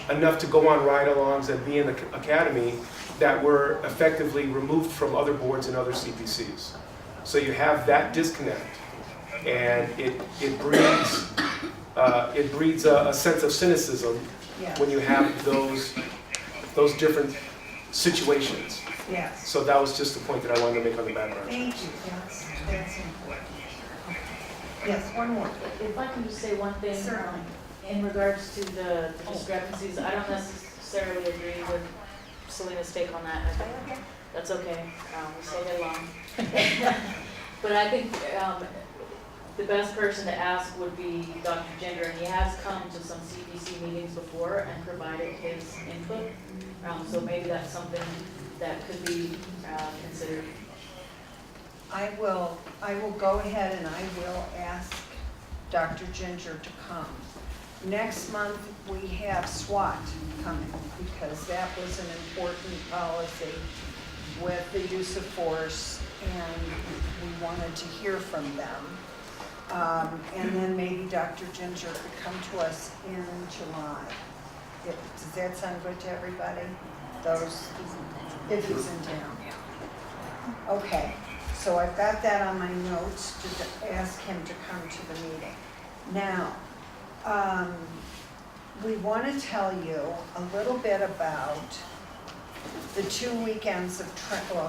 enough to go on ride-alongs and be in the academy that were effectively removed from other boards and other CPCs. So you have that disconnect, and it breeds a sense of cynicism when you have those different situations. Yes. So that was just the point that I wanted to make on the background. Thank you, that's important. Yes, one more. If I can just say one thing, in regards to the discrepancies, I don't necessarily agree with Selena's take on that. I think that's okay, we still get along. But I think the best person to ask would be Dr. Gender, and he has come to some CPC meetings before and provided his input. So maybe that's something that could be considered. I will go ahead and I will ask Dr. Ginger to come. Next month, we have SWAT coming because that was an important policy with the use of force, and we wanted to hear from them. And then maybe Dr. Ginger could come to us in July. Does that sound good to everybody? If he's in town. Okay, so I've got that on my notes to ask him to come to the meeting. Now, we want to tell you a little bit about the 2 weekends of,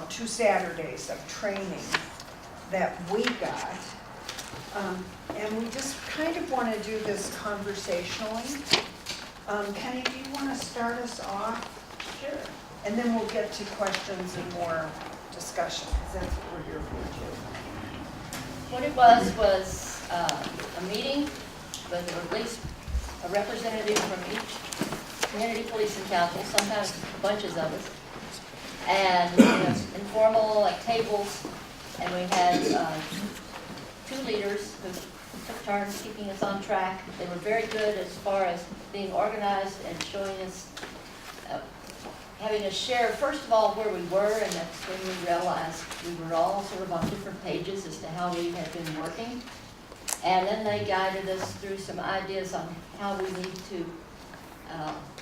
2 Saturdays of training that we got. And we just kind of want to do this conversationally. Penny, do you want to start us off? Sure. And then we'll get to questions and more discussion, because that's what we're here for too. What it was a meeting with at least a representative from each community policing council, sometimes bunches of us, and informal, like tables, and we had 2 leaders who took turns keeping us on track. They were very good as far as being organized and showing us, having us share, first of all, where we were, and that's when we realized we were all sort of on different pages as to how we had been working. And then they guided us through some ideas on how we need to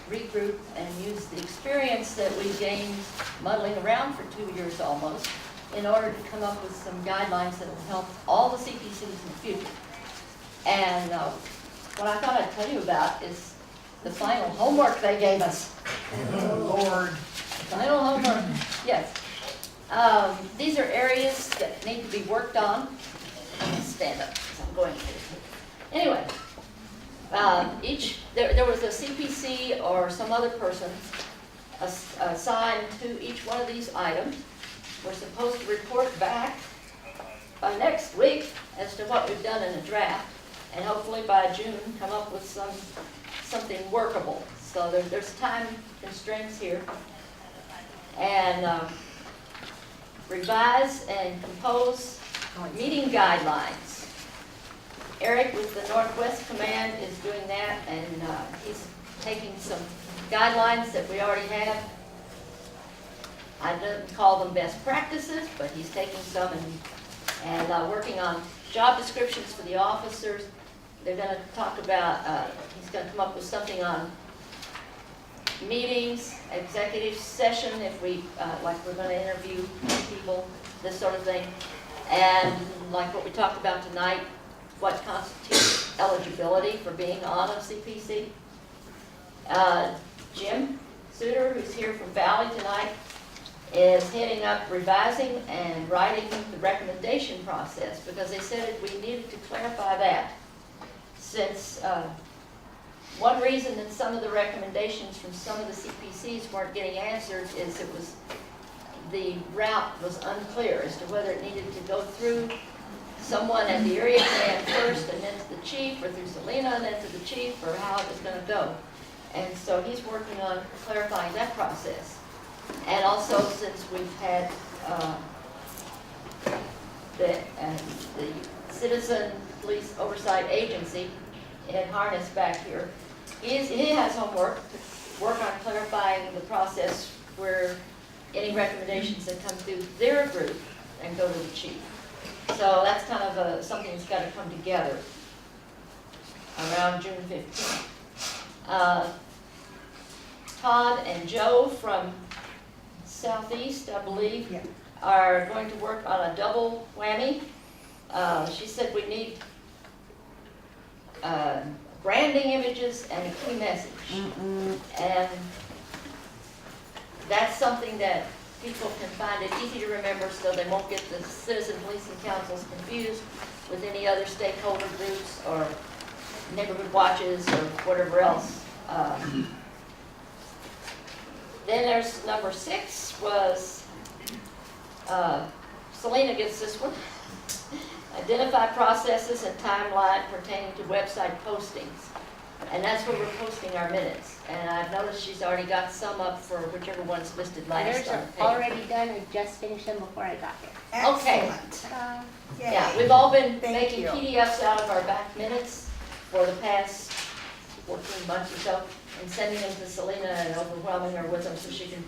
regroup and use the experience that we gained muddling around for 2 years almost in order to come up with some guidelines that will help all the CPCs in the future. And what I thought I'd tell you about is the final homework they gave us. Oh, Lord. Final homework, yes. These are areas that need to be worked on. I'm going to stand up because I'm going to. Anyway, there was a CPC or some other person assigned to each one of these items. We're supposed to report back by next week as to what we've done in the draft, and hopefully by June come up with something workable. So there's time constraints here. And revise and compose meeting guidelines. Eric with the Northwest Command is doing that, and he's taking some guidelines that we already have. I don't call them best practices, but he's taking some and working on job descriptions for the officers. They're going to talk about, he's going to come up with something on meetings, executive session, if we, like we're going to interview people, this sort of thing. And like what we talked about tonight, what constitutes eligibility for being on a CPC. Jim Suter, who's here from Valley tonight, is heading up revising and writing the recommendation process, because they said we needed to clarify that. Since one reason that some of the recommendations from some of the CPCs weren't getting answered is the route was unclear as to whether it needed to go through someone at the area command first and then to the chief, or through Selena and then to the chief, or how it was going to go. And so he's working on clarifying that process. And also, since we've had the Citizen Police Oversight Agency, Ed Harness back here, he has homework, to work on clarifying the process where any recommendations that come through their group and go to the chief. So that's kind of something that's got to come together around June 15th. Todd and Joe from Southeast, I believe, are going to work on a double whammy. She said we need branding images and a key message. And that's something that people can find it easy to remember so they won't get the citizen policing councils confused with any other stakeholder groups or neighborhood watches or whatever else. Then there's number 6 was, Selena gets this one. Identify processes and timeline pertaining to website postings. And that's where we're posting our minutes. And I've noticed she's already got some up for whichever one's listed last on the page. Already done, I just finished them before I got here. Okay. Excellent. Yeah, we've all been Thank making you. PDFs out of our back minutes for the past 14 months or so and sending them to Selena and overwhelming her with them so she can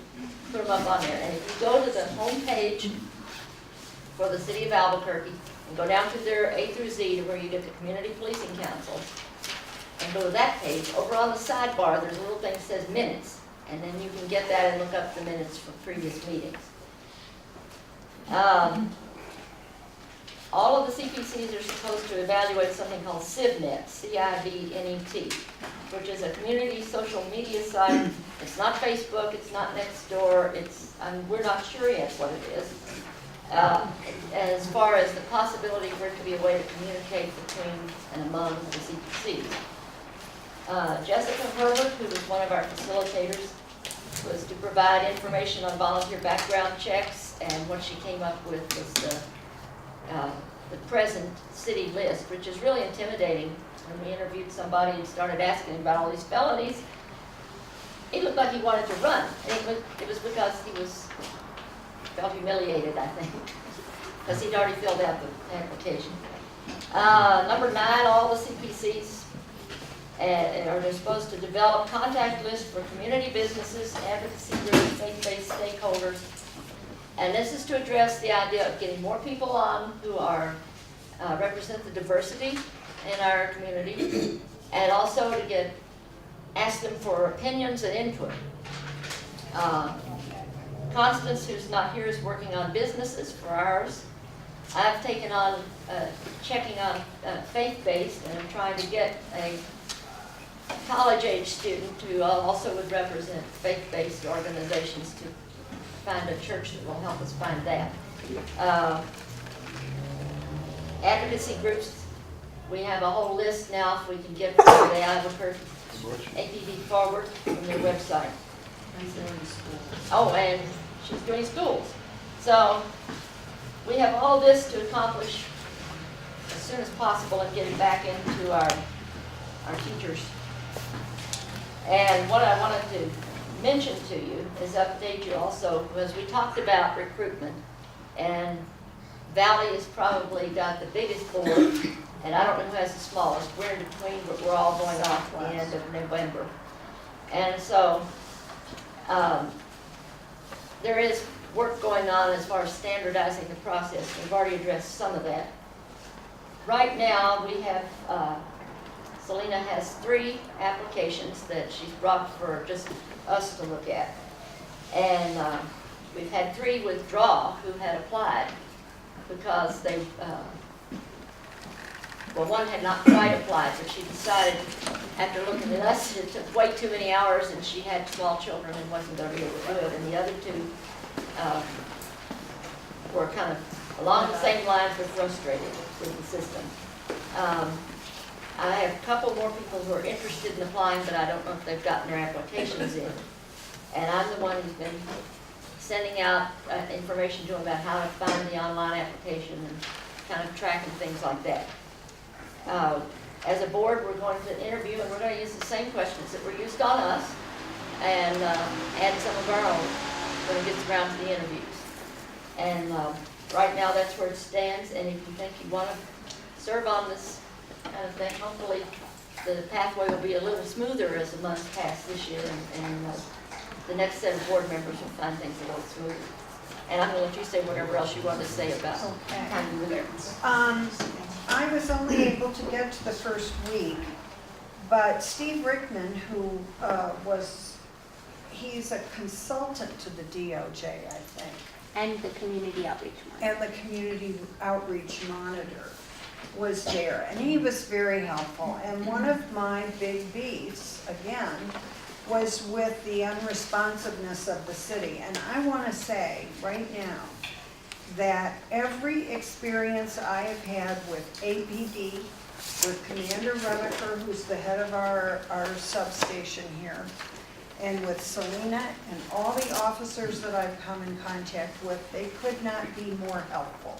put them up on there. And if you go to the home page for the city of Albuquerque and go down to their A through Z to where you get the Community Policing Council and go to that page, over on the sidebar there's a little thing that says minutes. And then you can get that and look up the minutes from previous meetings. All of the CPCs are supposed to evaluate something called CIVNet, C-I-V-N-E-T, which is a community social media site. It's not Facebook, it's not Nextdoor, we're not sure yet what it is. As far as the possibility for it to be a way to communicate between and among the CPCs. Jessica Herbert, who was one of our facilitators, was to provide information on volunteer background checks, and what she came up with was the present city list, which is really intimidating. When we interviewed somebody and started asking him about all these felonies, he looked like he wanted to run. And it was because he felt humiliated, I think, because he'd already filled out the application. Number 9, all the CPCs are supposed to develop contact lists for community businesses, advocacy groups, faith-based stakeholders. And this is to address the idea of getting more people on who represent the diversity in our community, and also to ask them for opinions and input. Constance, who's not here, is working on businesses for ours. I've taken on checking on faith-based, and I'm trying to get a college-age student who also would represent faith-based organizations to find a church that will help us find that. Advocacy groups, we have a whole list now if we can get the Albuquerque APD forward from their website. Oh, and she's doing schools. So we have all this to accomplish as soon as possible and get it back into our teachers. And what I wanted to mention to you is update you also, because we talked about recruitment, and Valley has probably got the biggest board, and I don't know who has the smallest. We're in between, but we're all going off at the end of November. And so there is work going on as far as standardizing the process. We've already addressed some of that. Right now, we have Selena has 3 applications that she's brought for just us to look at. And we've had 3 withdraw who had applied because they, well, one had not quite applied, but she decided after looking at us, it took way too many hours and she had small children and wasn't going to be able to do it. And the other 2 were kind of along the same lines, but frustrated with the system. I have a couple more people who are interested in applying, but I don't know if they've gotten their applications in. And I'm the one who's been sending out information to them about how to find the online application and kind of tracking things like that. As a board, we're going to interview, and we're going to use the same questions that were used on us and add some of our own when it gets around to the interviews. And right now, that's where it stands. And if you think you want to serve on this kind of thing. Hopefully, the pathway will be a little smoother as the months pass this year, and the next set of board members will find things a little smoother. And I'm gonna let you say whatever else you want to say about how you were there. I was only able to get to the first week, but Steve Rickman, who he's a consultant to the DOJ, I think. And the community outreach monitor. And the community outreach monitor was there, and he was very helpful. And one of my big beefs, again, was with the unresponsiveness of the city. And I want to say right now that every experience I have had with APD, with Commander Rebeker, who's the head of our substation here, and with Selena and all the officers that I've come in contact with, they could not be more helpful.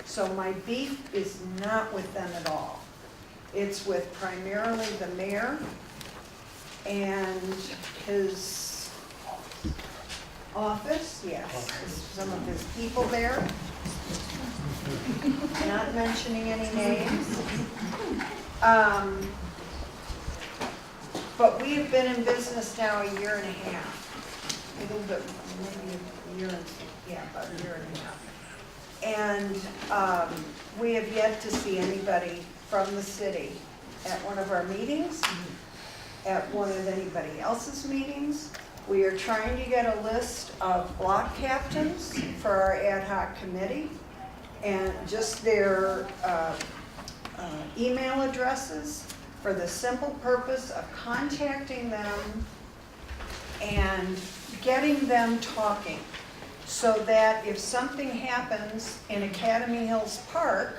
So my beef is not with them at all. It's with primarily the mayor and his office, yes, some of his people there. Not mentioning any names. But we have been in business now a year and a half. A little bit, maybe a year and, yeah, about a year and a half. And we have yet to see anybody from the city at one of our meetings, at one of anybody else's meetings. We are trying to get a list of block captains for our ad hoc committee and just their email addresses for the simple purpose of contacting them and getting them talking, so that if something happens in Academy Hills Park,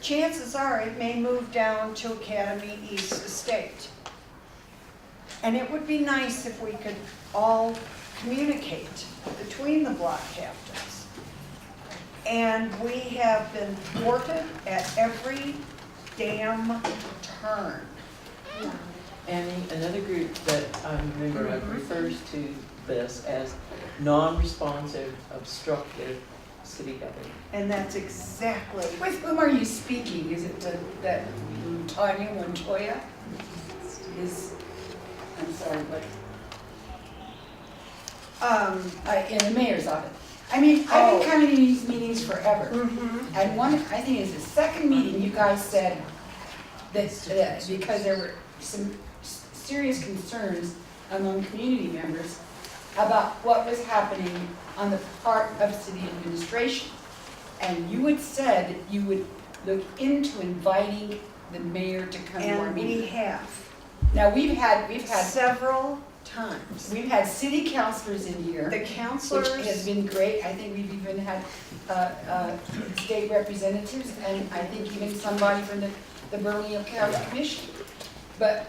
chances are it may move down to Academy East Estate. And it would be nice if we could all communicate between the block captains. And we have been thwarted at every damn turn. Annie, another group that I'm a member of refers to this as non-responsive, obstructive city government. And that's exactly. With whom are you speaking? Is it that Tanya Montoya? I'm sorry, what? In the mayor's office. I mean, I've been coming to these meetings forever. Mm-hmm. And I think it's the second meeting, you guys said that because there were some serious concerns among community members about what was happening on the part of city administration. And you had said that you would look into inviting the mayor to come to our And meeting. we have. Now, we've had several times. We've had city councilors in here. The councilors. Which has been great. I think we've even had state representatives, and I think even somebody from the Bernalillo County Commission. But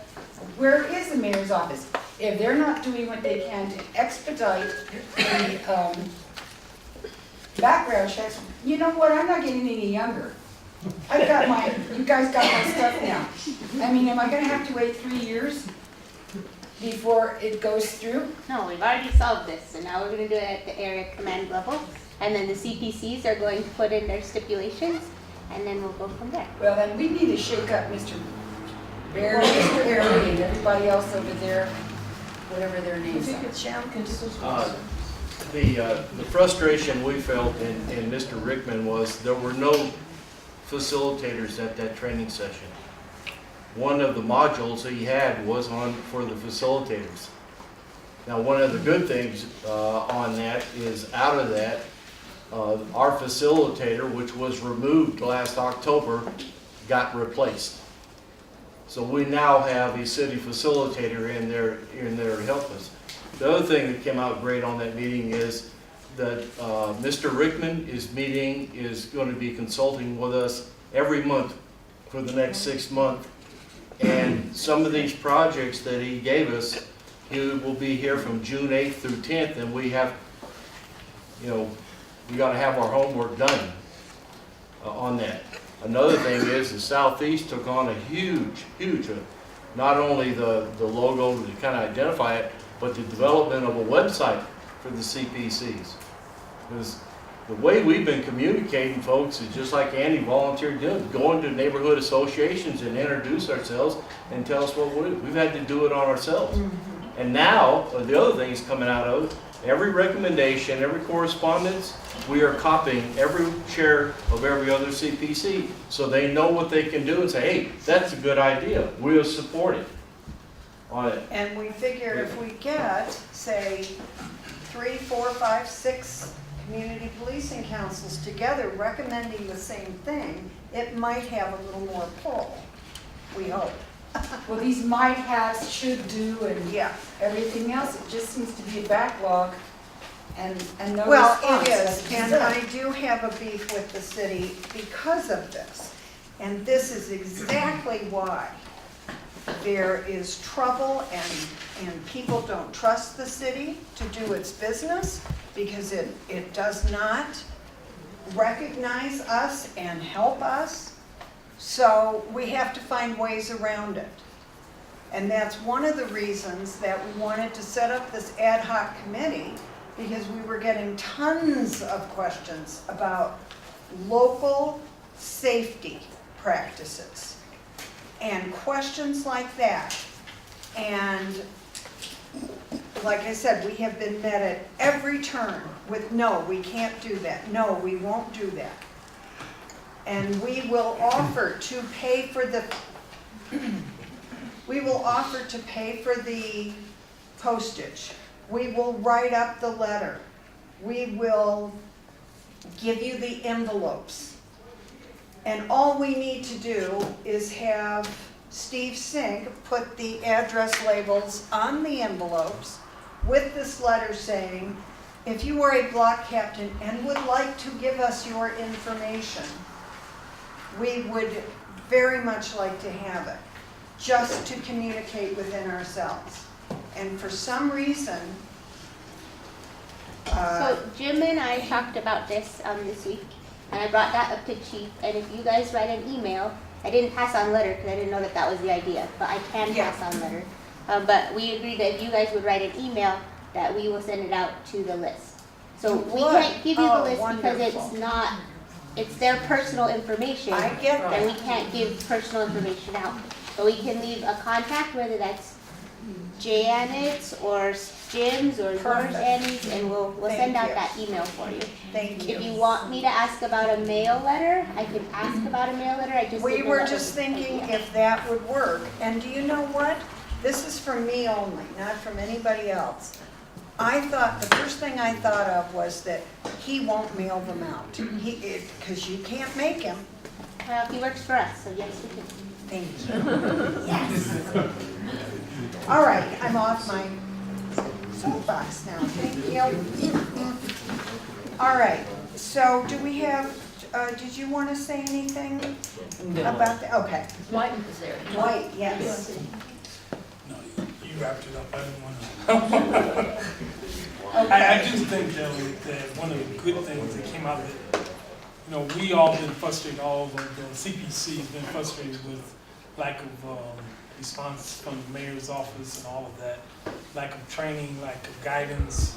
where is the mayor's office? If they're not doing what they can to expedite the background checks, you know what, I'm not getting any younger. I've got you guys got my stuff now. I mean, am I gonna have to wait 3 years before it goes through? No, we've already solved this, so now we're gonna do it at the area command level. And then the CPCs are going to put in their stipulations, and then we'll go from there. Well, then we need to shake up Mr. Barry, Mr. Perry, and everybody else over there, whatever their names are. The frustration we felt in Mr. Rickman was there were no facilitators at that training session. One of the modules he had was for the facilitators. Now, one of the good things on that is out of that, our facilitator, which was removed last October, got replaced. So we now have a city facilitator in there to help us. The other thing that came out great on that meeting is that Mr. Rickman is going to be consulting with us every month for the next 6 months. And some of these projects that he gave us, he will be here from June 8th through 10th, and we have, we got to have our homework done on that. Another thing is the Southeast took on a huge, not only the logo to kind of identify it, but the development of a website for the CPCs. Because the way we've been communicating, folks, is just like Andy volunteered doing, going to neighborhood associations and introduce ourselves and tell us what we've had to do it on ourselves. And now, the other thing is coming out of it, every recommendation, every correspondence, we are copying every chair of every other CPC, so they know what they can do and say, hey, that's a good idea, we'll support it on it. And we figure if we get, say, 3, 4, 5, 6 community policing councils together recommending the same thing, it might have a little more pull, we hope. Well, these might haves, should do, and Yeah. everything else, it just seems to be a backlog and no Well, response. it like is, you and said. I do have a beef with the city because of this. And this is exactly why there is trouble and people don't trust the city to do its business because it does not recognize us and help us. So we have to find ways around it. And that's one of the reasons that we wanted to set up this ad hoc committee, because we were getting tons of questions about local safety practices and questions like that. And like I said, we have been met at every turn with, no, we can't do that. No, we won't do that. And we will offer to pay for the, we will offer to pay for the postage. We will write up the letter. We will give you the envelopes. And all we need to do is have Steve Sink put the address labels on the envelopes with this letter saying, if you are a block captain and would like to give us your information, we would very much like to have it, just to communicate within ourselves. And for some reason, So Jim and I talked about this this week, and I brought that up to Chief, and if you guys write an email, I didn't pass on letter because I didn't know that that was the idea, but I can pass on letter. But we agreed that if you guys would write an email, that we will send it out to the list. So we can't give you the list because it's not, it's their personal information. I get that. And we can't give personal information out. But we can leave a contact, whether that's Janet's or Jim's or yours, Perfect. Annie's, and we'll Thank send out you. that email for you. Thank you. If you want me to ask about a mail letter, I can ask about a mail letter. I just We didn't know were that just was a good thinking idea. if that would work. And do you know what? This is from me only, not from anybody else. The first thing I thought of was that he won't mail them out. Because you can't make him. Well, he works for us, so yes, we can. Thank you. Yes. All right, I'm off my soapbox now. Thank you. All right, so do we have, did you want to say anything about that? Okay. Dwight was there. Dwight, yes. No, you wrapped it up, I didn't want to. I just think that one of the good things that came out of it, we all been frustrated, all of the CPC has been frustrated with lack of response from the mayor's office and all of that, lack of training, lack of guidance.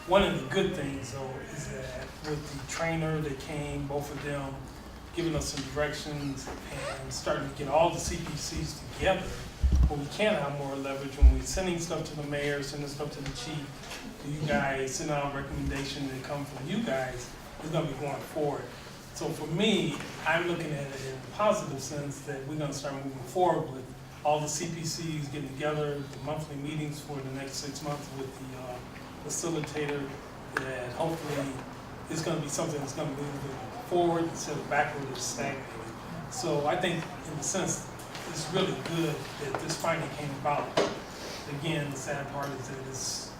One of the good things though is that with the trainer that came, both of them giving us some directions and starting to get all the CPCs together, but we can have more leverage when we're sending stuff to the mayor, sending stuff to the chief, to you guys, sending out recommendations that come from you guys, it's gonna be going forward. So for me, I'm looking at it in a positive sense that we're gonna start moving forward with all the CPCs getting together, the monthly meetings for the next 6 months with the facilitator, that hopefully it's gonna be something that's gonna move forward instead of backward or stagnating. So I think in a sense, it's really good that this finally came about. Again, the sad part is that it's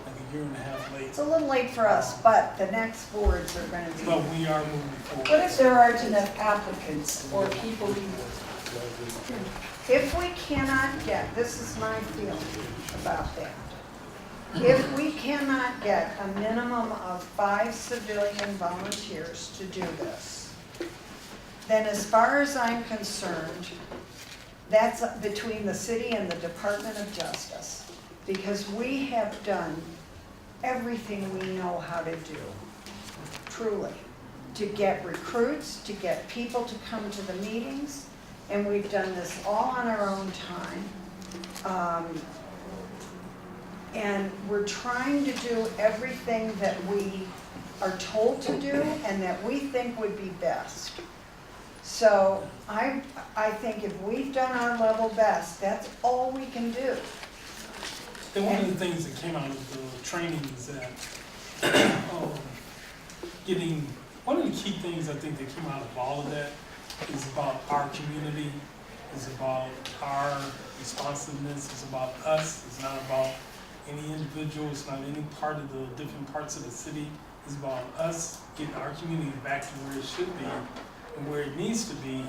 like a year and a half late. It's a little late for us, but the next boards are going to be. But we are moving forward. What if there aren't enough applicants or people who, If we cannot get, this is my feeling about that. If we cannot get a minimum of 5 civilian volunteers to do this, then as far as I'm concerned, that's between the city and the Department of Justice, because we have done everything we know how to do. truly, to get recruits, to get people to come to the meetings, and we've done this all on our own time. And we're trying to do everything that we are told to do and that we think would be best. So I think if we've done our level best, that's all we can do. And one of the things that came out of the training is that one of the key things I think that came out of all of that is about our community, is about our responsiveness, is about us, it's not about any individual, it's not any part of the different parts of the city, it's about us getting our community back to where it should be and where it needs to be.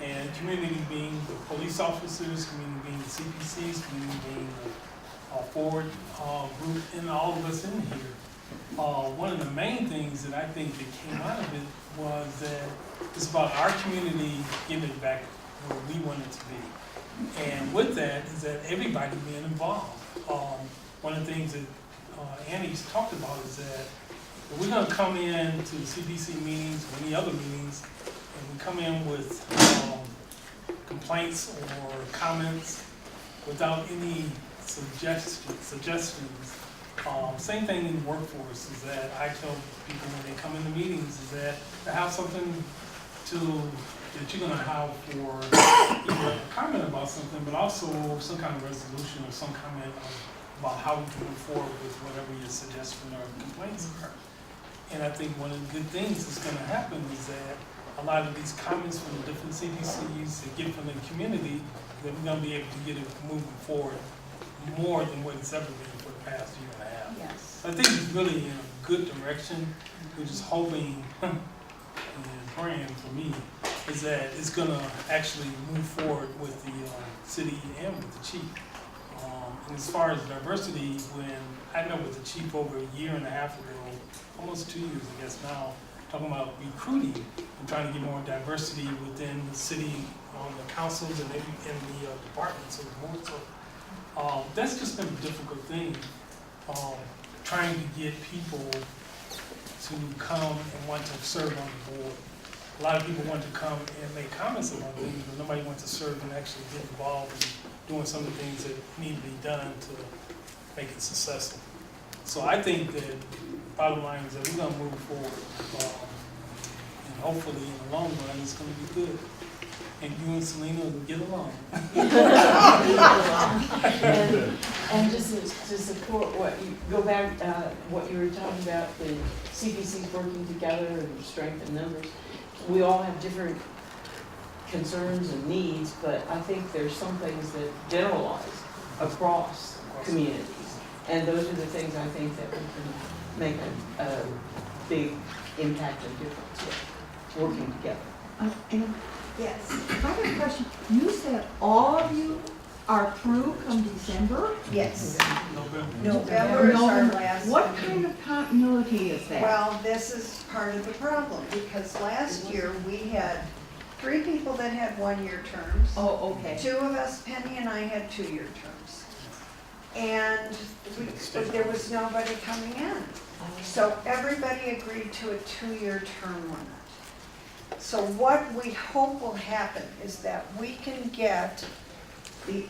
And community being the police officers, community being the CPCs, community being the forward group, and all of us in here. One of the main things that I think that came out of it was that it's about our community getting it back where we want it to be. And with that is that everybody being involved. One of the things that Annie's talked about is that if we're gonna come in to the CPC meetings or any other meetings, and we come in with complaints or comments without any suggestions. Same thing in the workforce is that I tell people when they come into meetings is that to have something that you're gonna have for either a comment about something, but also some kind of resolution or some comment about how we can move forward with whatever your suggestion or complaints are. And I think one of the good things that's gonna happen is that a lot of these comments from the different CPCs that get from the community, that we're gonna be able to get it moving forward more than what it's ever been for the past year and a half. Yes. I think it's really in a good direction. We're just hoping and praying for me is that it's gonna actually move forward with the city and with the chief. And as far as diversity, when I met with the chief over a year and a half ago, almost 2 years I guess now, talking about recruiting and trying to get more diversity within the city, the councils and in the departments and more so. That's just been a difficult thing, trying to get people to come and want to serve on the board. A lot of people want to come and make comments about things, but nobody wants to serve and actually get involved in doing some of the things that need to be done to make it successful. So I think that bottom line is that we're gonna move forward, and hopefully in the long run, it's gonna be good. And you and Selena will get along. And just to support what you, go back, what you were talking about, the CPCs working together and strength in numbers. We all have different concerns and needs, but I think there's some things that generalize across communities. And those are the things I think that we can make a big impact and difference with, working together. Yes. I have a question. You said all of you are through come December? Yes. November is our last. What kind of continuity is that? Well, this is part of the problem, because last year we had 3 people that had 1-year terms. Oh, okay. 2 of us, Penny and I, had 2-year terms. And there was nobody coming in. So everybody agreed to a 2-year term limit. So what we hope will happen is that we can get the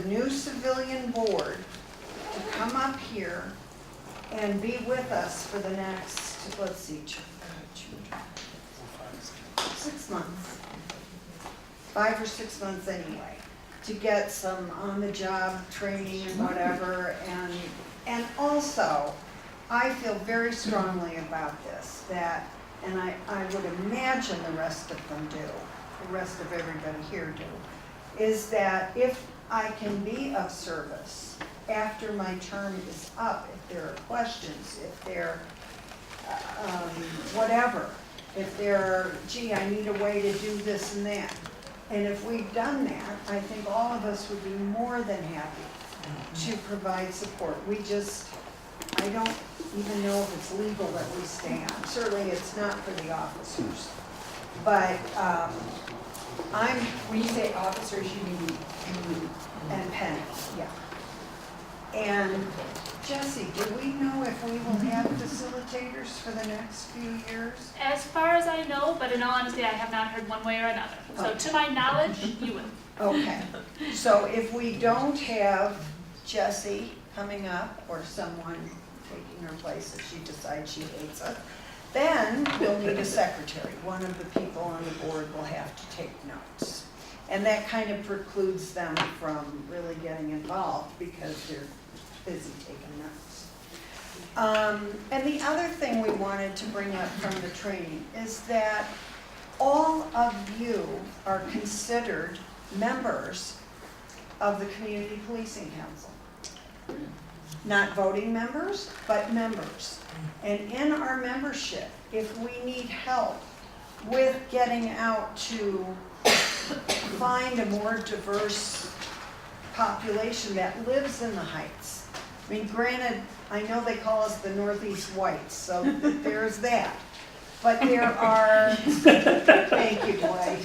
new civilian board to come up here and be with us for the next, let's see, 6 months. 5 or 6 months anyway, to get some on-the-job training and whatever. And also, I feel very strongly about this, that, and I would imagine the rest of them do, the rest of everybody here do, is that if I can be of service after my term is up, if there are questions, if there, whatever, if there, gee, I need a way to do this and that. And if we've done that, I think all of us would be more than happy to provide support. I don't even know if it's legal that we stay on. Certainly it's not for the officers. But when you say officers, you mean and Penny, yeah. And Jesse, do we know if we will have facilitators for the next few years? As far as I know, but in all honesty, I have not heard one way or another. So to my knowledge, you will. Okay, so if we don't have Jessie coming up or someone taking her place if she decides she hates us, then we'll need a secretary. One of the people on the board will have to take notes. And that kind of precludes them from really getting involved because they're busy taking notes. And the other thing we wanted to bring up from the training is that all of you are considered members of the Community Policing Council. Not voting members, but members. And in our membership, if we need help with getting out to find a more diverse population that lives in the Heights. I mean, granted, I know they call us the Northeast Whites, so there's that. But there are, thank you, Dwight.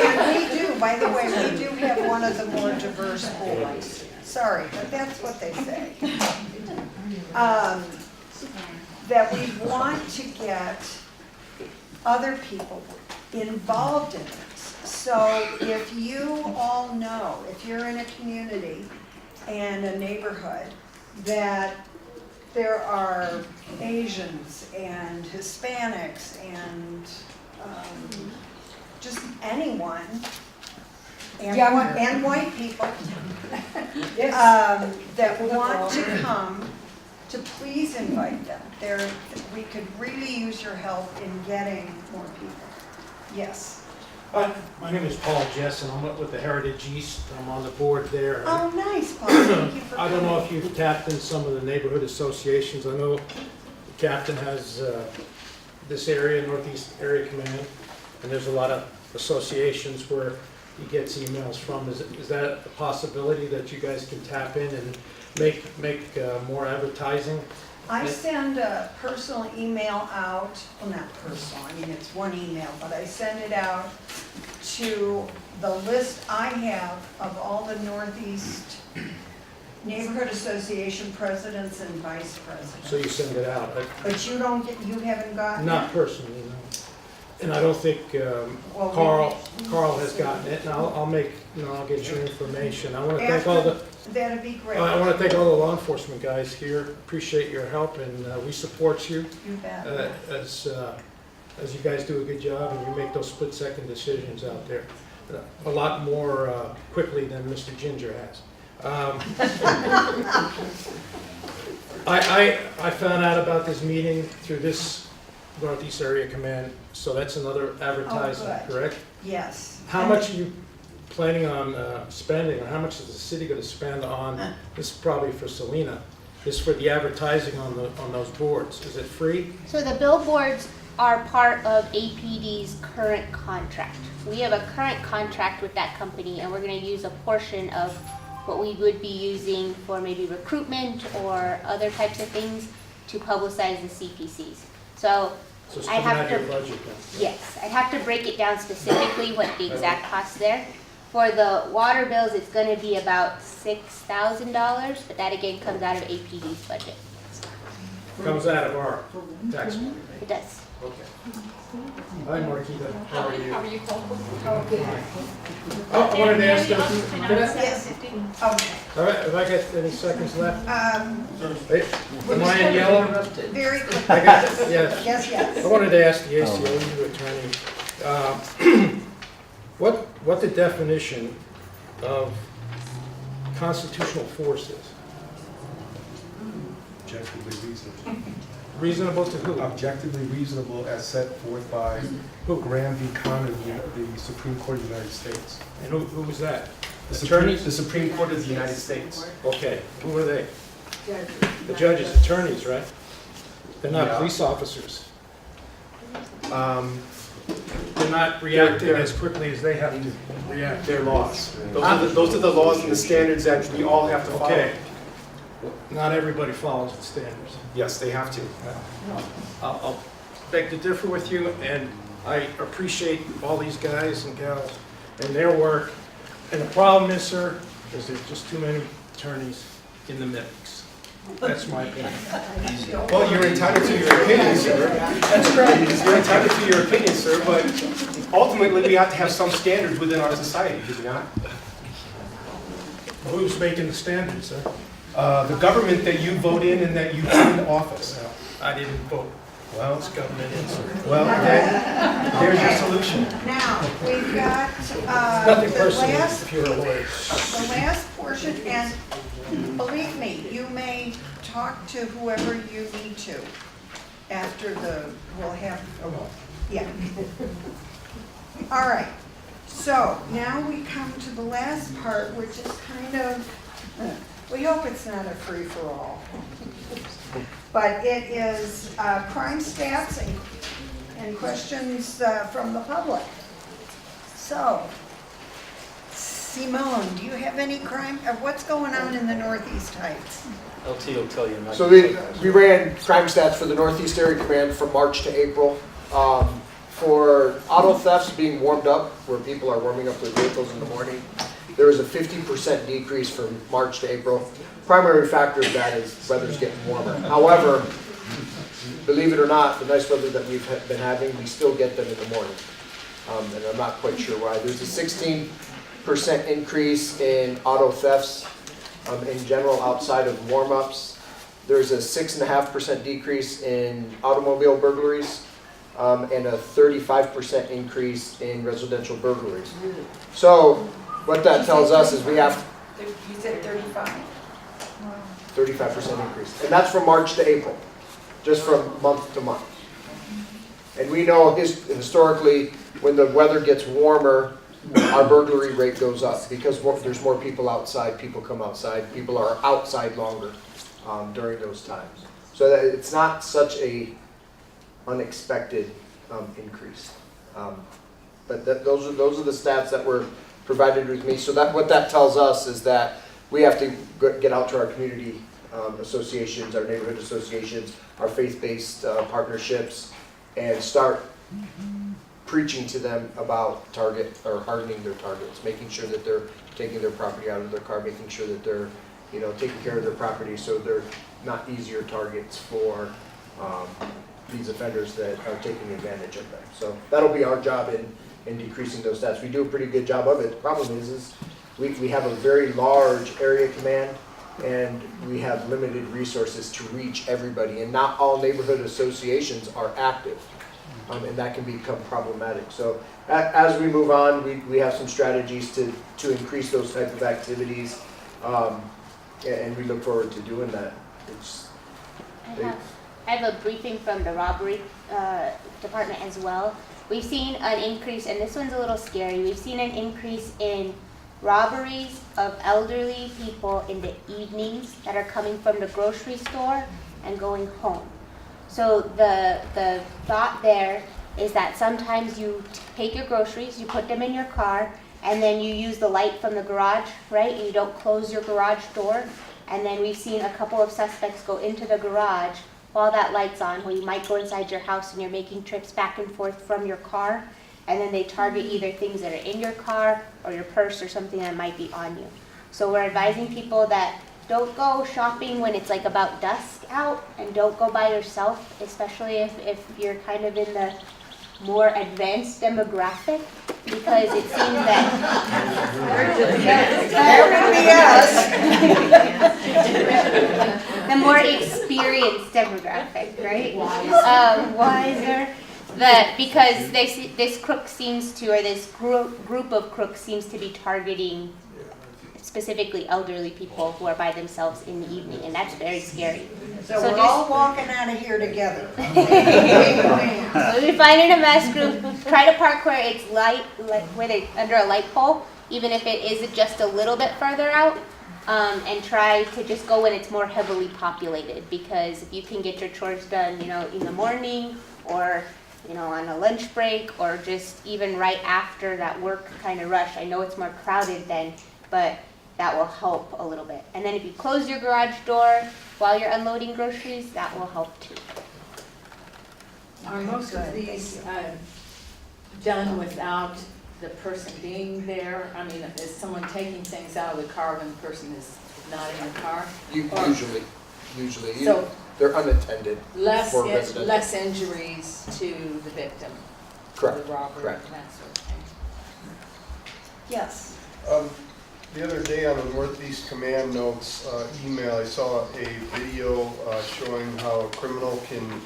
And we do, by the way, we do have one of the more diverse boards. Sorry, but that's what they say. That we want to get other people involved in this. So if you all know, if you're in a community and a neighborhood that there are Asians and Hispanics and just anyone, and white people that want to come, to please invite them. We could really use your help in getting more people. Yes. My name is Paul Jessen. I'm with the Heritage East. I'm on the board there. Oh, nice, Paul. Thank you for I don't know coming. if you've tapped in some of the neighborhood associations. I know the captain has this area, Northeast Area Command, and there's a lot of associations where he gets emails from. Is that a possibility that you guys can tap in and make more advertising? I send a personal email out, well, not personal, I mean, it's one email, but I send it out to the list I have of all the Northeast Neighborhood Association presidents and vice presidents. So you send it out? But you don't get, you haven't gotten it? Not personally, no. And I don't think Carl has gotten it, and I'll make, I'll get your information. I want to thank all the... That'd be great. I want to thank all the law enforcement guys here. Appreciate your help, and we support you. You bet. As you guys do a good job, and you make those split-second decisions out there. A lot more quickly than Mr. Ginger has. I found out about this meeting through this Northeast Area Command, so that's another advertisement, correct? Yes. How much are you planning on spending, or how much is the city going to spend on, this is probably for Selena, is for the advertising on those boards? Is it free? So the billboards are part of APD's current contract. We have a current contract with that company, and we're going to use a portion of what we would be using for maybe recruitment or other types of things to publicize the CPCs. So it's I coming have out of to, your budget then? yes, I have to break it down specifically what the exact cost there. For the water bills, it's going to be about $6,000, but that again comes out of APD's budget. Comes out of our tax money, right? It does. Okay. Hi, Marquita. How are you? How are you, Cole? Oh, good. Oh, I wanted to ask you. Yes. Okay. All right, have I got any seconds left? Hey, we're am just I in gonna- yellow? Very quickly. I got, yes. Yes, yes. I wanted to ask the ACLU attorney, what the definition of constitutional force is? Objectively reasonable. Reasonable to who? Objectively reasonable as set forth by Graham v. Conner, the Supreme Court of the United States. And who was that? Attorneys? The Supreme Court of the United States. Okay, who are they? The judges, attorneys, right? They're not police officers. They're not reacting as quickly as they have to react. They're laws. Those are the laws and the standards that we all have to follow. Okay. Not everybody follows the standards. Yes, they have to. I'll beg to differ with you, and I appreciate all these guys and gals and their work. And the problem is, sir, because there's just too many attorneys in the mix. That's my opinion. Well, you're entitled to your opinion, sir. That's right. You're entitled to your opinion, sir, but ultimately, we have to have some standards within our society, do we not? Who's making the standards, sir? The government that you vote in and that you put in office. I didn't vote. Well, It's government insert. well, then, there's your solution. Now, we've got, Nothing the personal last, if you're a lawyer. the last portion, and believe me, you may talk to whoever you need to after we'll have, yeah. All right, so now we come to the last part, which is kind of, we hope it's not a free-for-all. But it is crime stats and questions from the public. So, Simone, do you have any crime, what's going on in the Northeast Heights? LT will tell you. So we ran crime stats for the Northeast Area Command from March to April. For auto thefts being warmed up, where people are warming up their vehicles in the morning, there was a 50% decrease from March to April. Primary factor of that is weather's getting warmer. However, believe it or not, the nice weather that we've been having, we still get them in the morning. And I'm not quite sure why. There's a 16% increase in auto thefts in general outside of warm-ups. There's a 6.5% decrease in automobile burglaries and a 35% increase in residential burglaries. So what that tells us is we have You said 35? 35% increase. And that's from March to April, just from month to month. And we know historically, when the weather gets warmer, our burglary rate goes up because there's more people outside, people come outside, people are outside longer during those times. So that it's not such a unexpected increase. But those are the stats that were provided with me. So what that tells us is that we have to get out to our community associations, our neighborhood associations, our faith-based partnerships, and start preaching to them about hardening their targets, making sure that they're taking their property out of their car, making sure that they're taking care of their property so they're not easier targets for these offenders that are taking advantage of them. So that'll be our job in decreasing those stats. We do a pretty good job of it. The problem is we have a very large area command and we have limited resources to reach everybody, and not all neighborhood associations are active, and that can become problematic. So as we move on, we have some strategies to increase those type of activities, and we look forward to doing that. I have a briefing from the robbery department as well. We've seen an increase, and this one's a little scary, we've seen an increase in robberies of elderly people in the evenings that are coming from the grocery store and going home. So the thought there is that sometimes you take your groceries, you put them in your car, and then you use the light from the garage, right? And you don't close your garage door. And then we've seen a couple of suspects go into the garage while that light's on, where you might go inside your house and you're making trips back and forth from your car, and then they target either things that are in your car or your purse or something that might be on you. So we're advising people that don't go shopping when it's like about dusk out, and don't go by yourself, especially if you're kind of in the more advanced demographic, because it seems that the more experienced demographic, right? Wiser. Because this crook seems to, or this group of crooks seems to be targeting specifically elderly people who are by themselves in the evening, and that's very scary. So we're all walking out of here together. So if you find in a mass group, try to park where it's light, like where they under a light pole, even if it is just a little bit further out, and try to just go when it's more heavily populated, because if you can get your chores done, in the morning, or on a lunch break, or just even right after that work kind of rush. I know it's more crowded then, but that will help a little bit. And then if you close your garage door while you're unloading groceries, that will help too. Are most of these done without the person being there? I mean, is someone taking things out of the car when the person is not in the car? Or Usually, So- they're unattended less, for residential. less injuries to the victim? Correct, The robber correct. and that sort of thing? Yes. The other day on the Northeast Command Notes email, I saw a video showing how a criminal can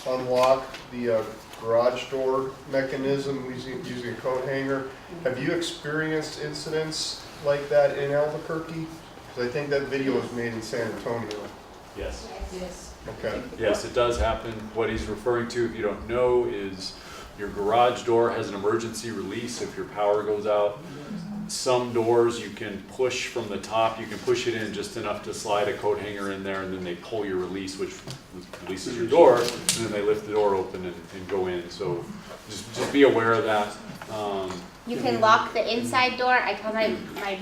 unlock the garage door mechanism using a coat hanger. Have you experienced incidents like that in Albuquerque? Because I think that video was made in San Antonio. Yes. Yes. Okay. Yes, it does happen. What he's referring to, if you don't know, is your garage door has an emergency release if your power goes out. Some doors you can push from the top, you can push it in just enough to slide a coat hanger in there, and then they pull your release, which releases your door, and then they lift the door open and go in. So just be aware of that. You can lock the inside door. I tell my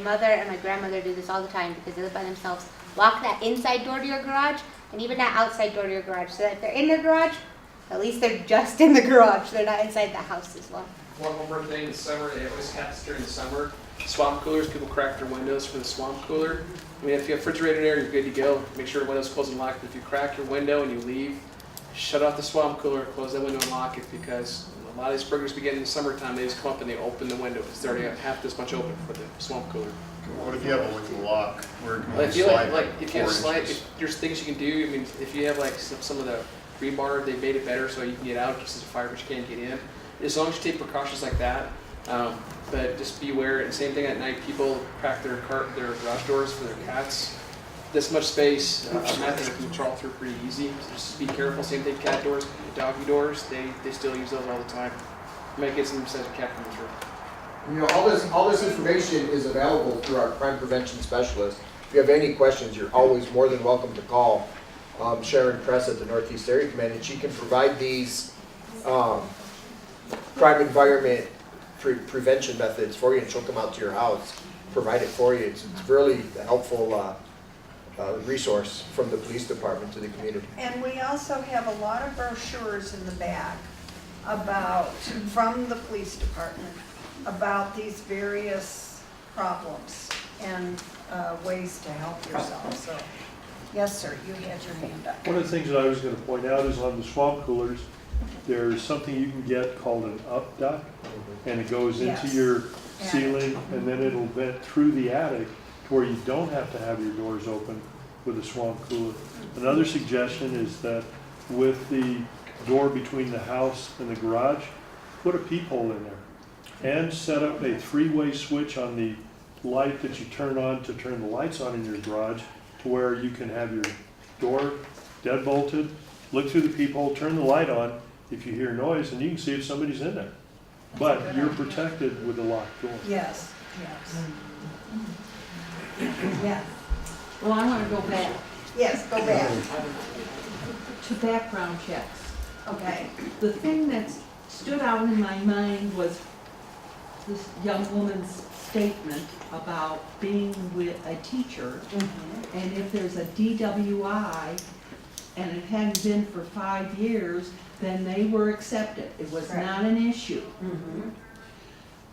mother and my grandmother do this all the time because they live by themselves. Lock that inside door to your garage and even that outside door to your garage so that if they're in their garage, at least they're just in the garage. They're not inside the house as well. One more thing, in the summer, it always happens during the summer. Swamp coolers, people crack their windows for the swamp cooler. I mean, if you have refrigerator in there, you're good to go. Make sure the window's closed and locked. If you crack your window and you leave, shut off the swamp cooler, close that window and lock it, because a lot of these burglars we get in the summertime, they just come up and they open the window. It's already got half this much open for the swamp cooler. What if you have a wooden lock where it can Well, only if you slide like if you have 4 slide, inches? if there's things you can do. I mean, if you have like some of the rebar, they made it better so you can get out just as a fire, but you can't get in. As long as you take precautions like that, but just be aware. And same thing at night, people crack their garage doors for their cats. This much space, Matthew can crawl through pretty easy. So just be careful. Same thing, cat doors, doggy doors. They still use those all the time. You might get some sense of cat coming through. You know, all this information is available through our crime prevention specialist. If you have any questions, you're always more than welcome to call Sharon Kress at the Northeast Area Command, and she can provide these crime environment prevention methods for you, and she'll come out to your house, provide it for you. It's really a helpful resource from the police department to the community. And we also have a lot of brochures in the back from the police department, about these various problems and ways to help yourself. So, yes, sir, you had your hand up. One of the things that I was going to point out is on the swamp coolers, there's something you can get called an up duct, and it goes into your ceiling, and then it'll vent through the attic to where you don't have to have your doors open with a swamp cooler. Another suggestion is that with the door between the house and the garage, put a peephole in there and set up a 3-way switch on the light that you turn on to turn the lights on in your garage, to where you can have your door dead bolted, look through the peephole, turn the light on if you hear noise, and you can see if somebody's in there. But you're protected with a locked door. Yes, yes. Well, I want to go back. Yes, go back. To background checks. Okay. The thing that stood out in my mind was this young woman's statement about being with a teacher, and if there's a DWI and it hadn't been for 5 years, then they were accepted. It was not an issue.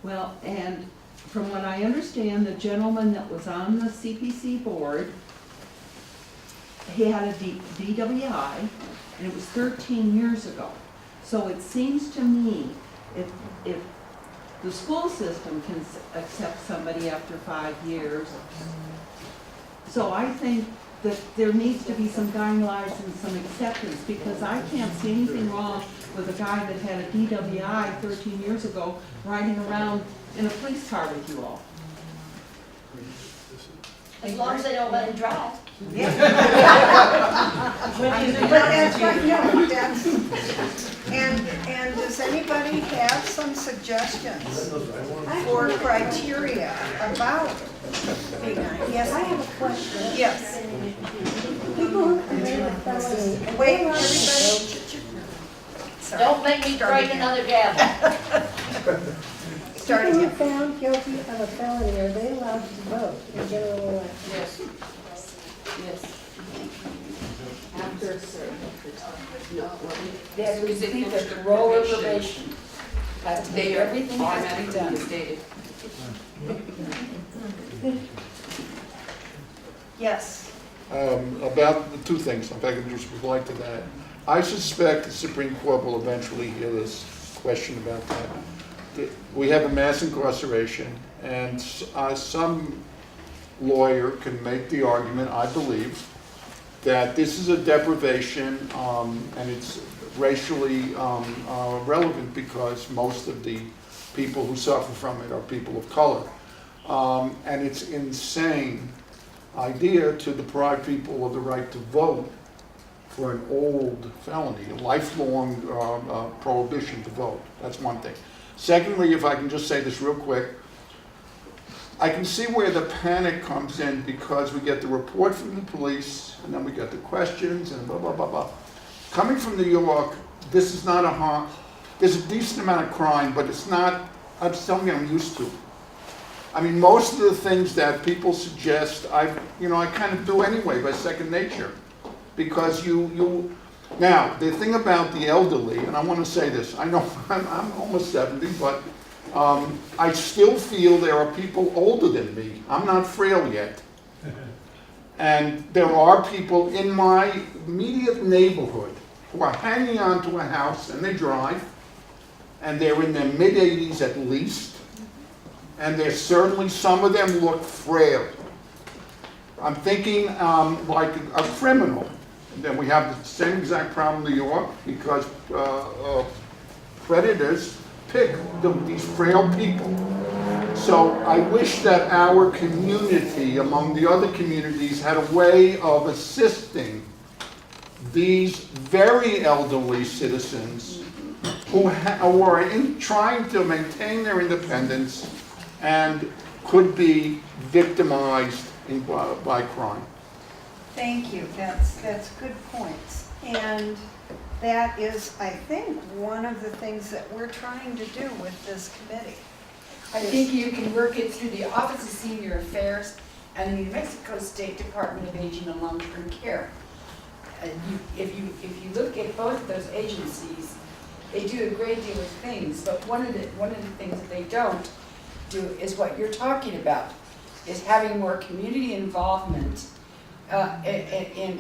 Well, and from what I understand, the gentleman that was on the CPC board, he had a DWI, and it was 13 years ago. So it seems to me, if the school system can accept somebody after 5 years, so I think that there needs to be some guidelines and some acceptance, because I can't see anything wrong with a guy that had a DWI 13 years ago riding around in a police car with you all. As long as they don't let him drive. But that's what, no, that's, and does anybody have some suggestions or criteria about being on? Yes, I have a question. Yes. People who commit a felony. Wait, everybody. Don't make me strike another gavel. Start People who again. are found guilty of a felony, are they allowed to vote in general election? Yes. Yes. After a certain time. No, They have to receive the roll of probation. Has to be, everything has to be done. Stated. Yes. About the two things, if I can just reply to that. I suspect the Supreme Court will eventually hear this question about that. We have a mass incarceration, and some lawyer can make the argument, I believe, that this is a deprivation, and it's racially relevant because most of the people who suffer from it are people of color. And it's insane idea to deprive people of the right to vote for an old felony, a lifelong prohibition to vote. That's one thing. Secondly, if I can just say this real quick, I can see where the panic comes in because we get the report from the police and then we get the questions and blah, blah, blah, blah. Coming from New York, this is not there's a decent amount of crime, but it's not, it's something I'm used to. I mean, most of the things that people suggest, I kind of do anyway by second nature. Because now, the thing about the elderly, and I want to say this, I know I'm almost 70, but I still feel there are people older than me. I'm not frail yet. And there are people in my immediate neighborhood who are hanging on to a house and they drive, and they're in their mid-80s at least, and there's certainly, some of them look frail. I'm thinking like a criminal. And then we have the same exact problem in New York because predators pick these frail people. So I wish that our community, among the other communities, had a way of assisting these very elderly citizens who are trying to maintain their independence and could be victimized by crime. Thank you, that's good points. And that is, I think, one of the things that we're trying to do with this committee. I think you can work it through the Office of Senior Affairs and the New Mexico State Department of Aging and Long-Term Care. If you look at both of those agencies, they do a great deal of things, but one of the things that they don't do is what you're talking about, is having more community involvement in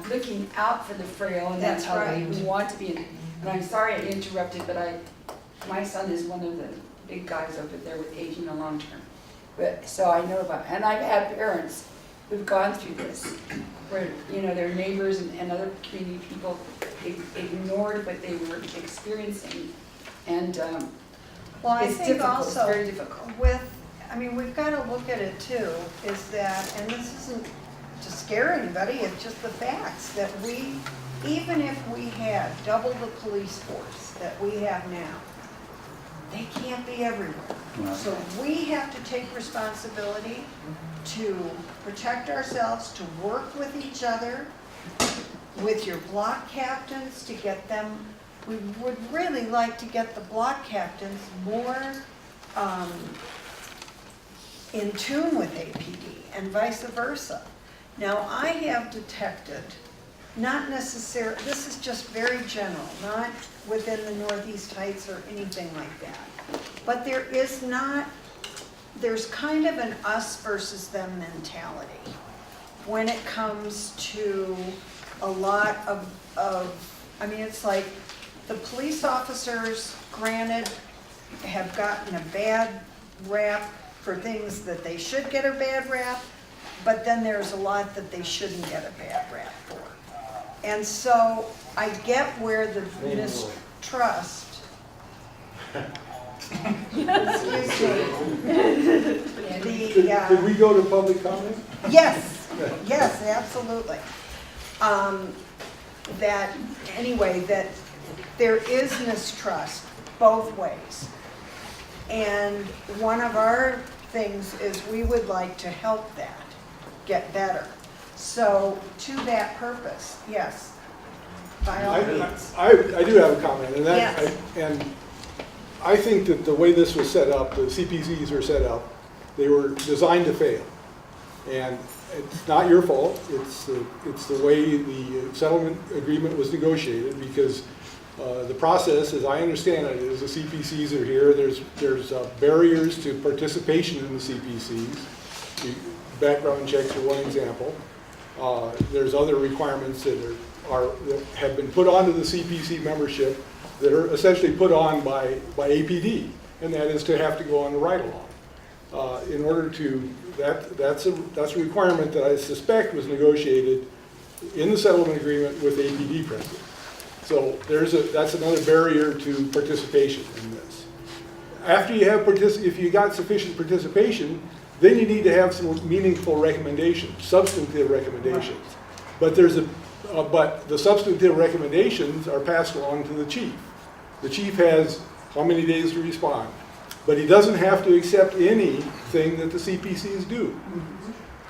looking out for the frail and That's how right. they want to be. And I'm sorry I interrupted, but my son is one of the big guys over there with aging and long term. But so I know about, and I've had parents who've gone through this, where their neighbors and other community people ignored what they were experiencing, and Well, I it's think difficult. also It's very difficult. we've got to look at it too, is that, and this isn't to scare anybody, it's just the facts, that even if we had double the police force that we have now, they can't be everywhere. Right. So we have to take responsibility to protect ourselves, to work with each other, with your block captains, to get them, we would really like to get the block captains more in tune with APD and vice versa. Now, I have detected, not necessarily, this is just very general, not within the Northeast Heights or anything like that, but there's kind of an us versus them mentality when it comes to a lot of it's like the police officers, granted, have gotten a bad rap for things that they should get a bad rap, but then there's a lot that they shouldn't get a bad rap for. And so I get where the mistrust, excuse me, Did we go to public comment? yes, absolutely. That there is mistrust both ways. And one of our things is we would like to help that get better. So to that purpose, yes, by all means. I do have a comment, and Yes. I think that the way this was set up, the CPCs are set up, they were designed to fail. And it's not your fault, it's the way the settlement agreement was negotiated, because The process, as I understand it, is the CPCs are here. There's barriers to participation in the CPCs. Background checks are one example. There's other requirements that have been put onto the CPC membership that are essentially put on by APD, and that is to have to go on the ride-along. In order to, that's a requirement that I suspect was negotiated in the settlement agreement with APD present. So that's another barrier to participation in this. After you have if you got sufficient participation, then you need to have some meaningful recommendations, substantive recommendations. But but the substantive recommendations are passed along to the chief. The chief has how many days to respond, but he doesn't have to accept anything that the CPCs do.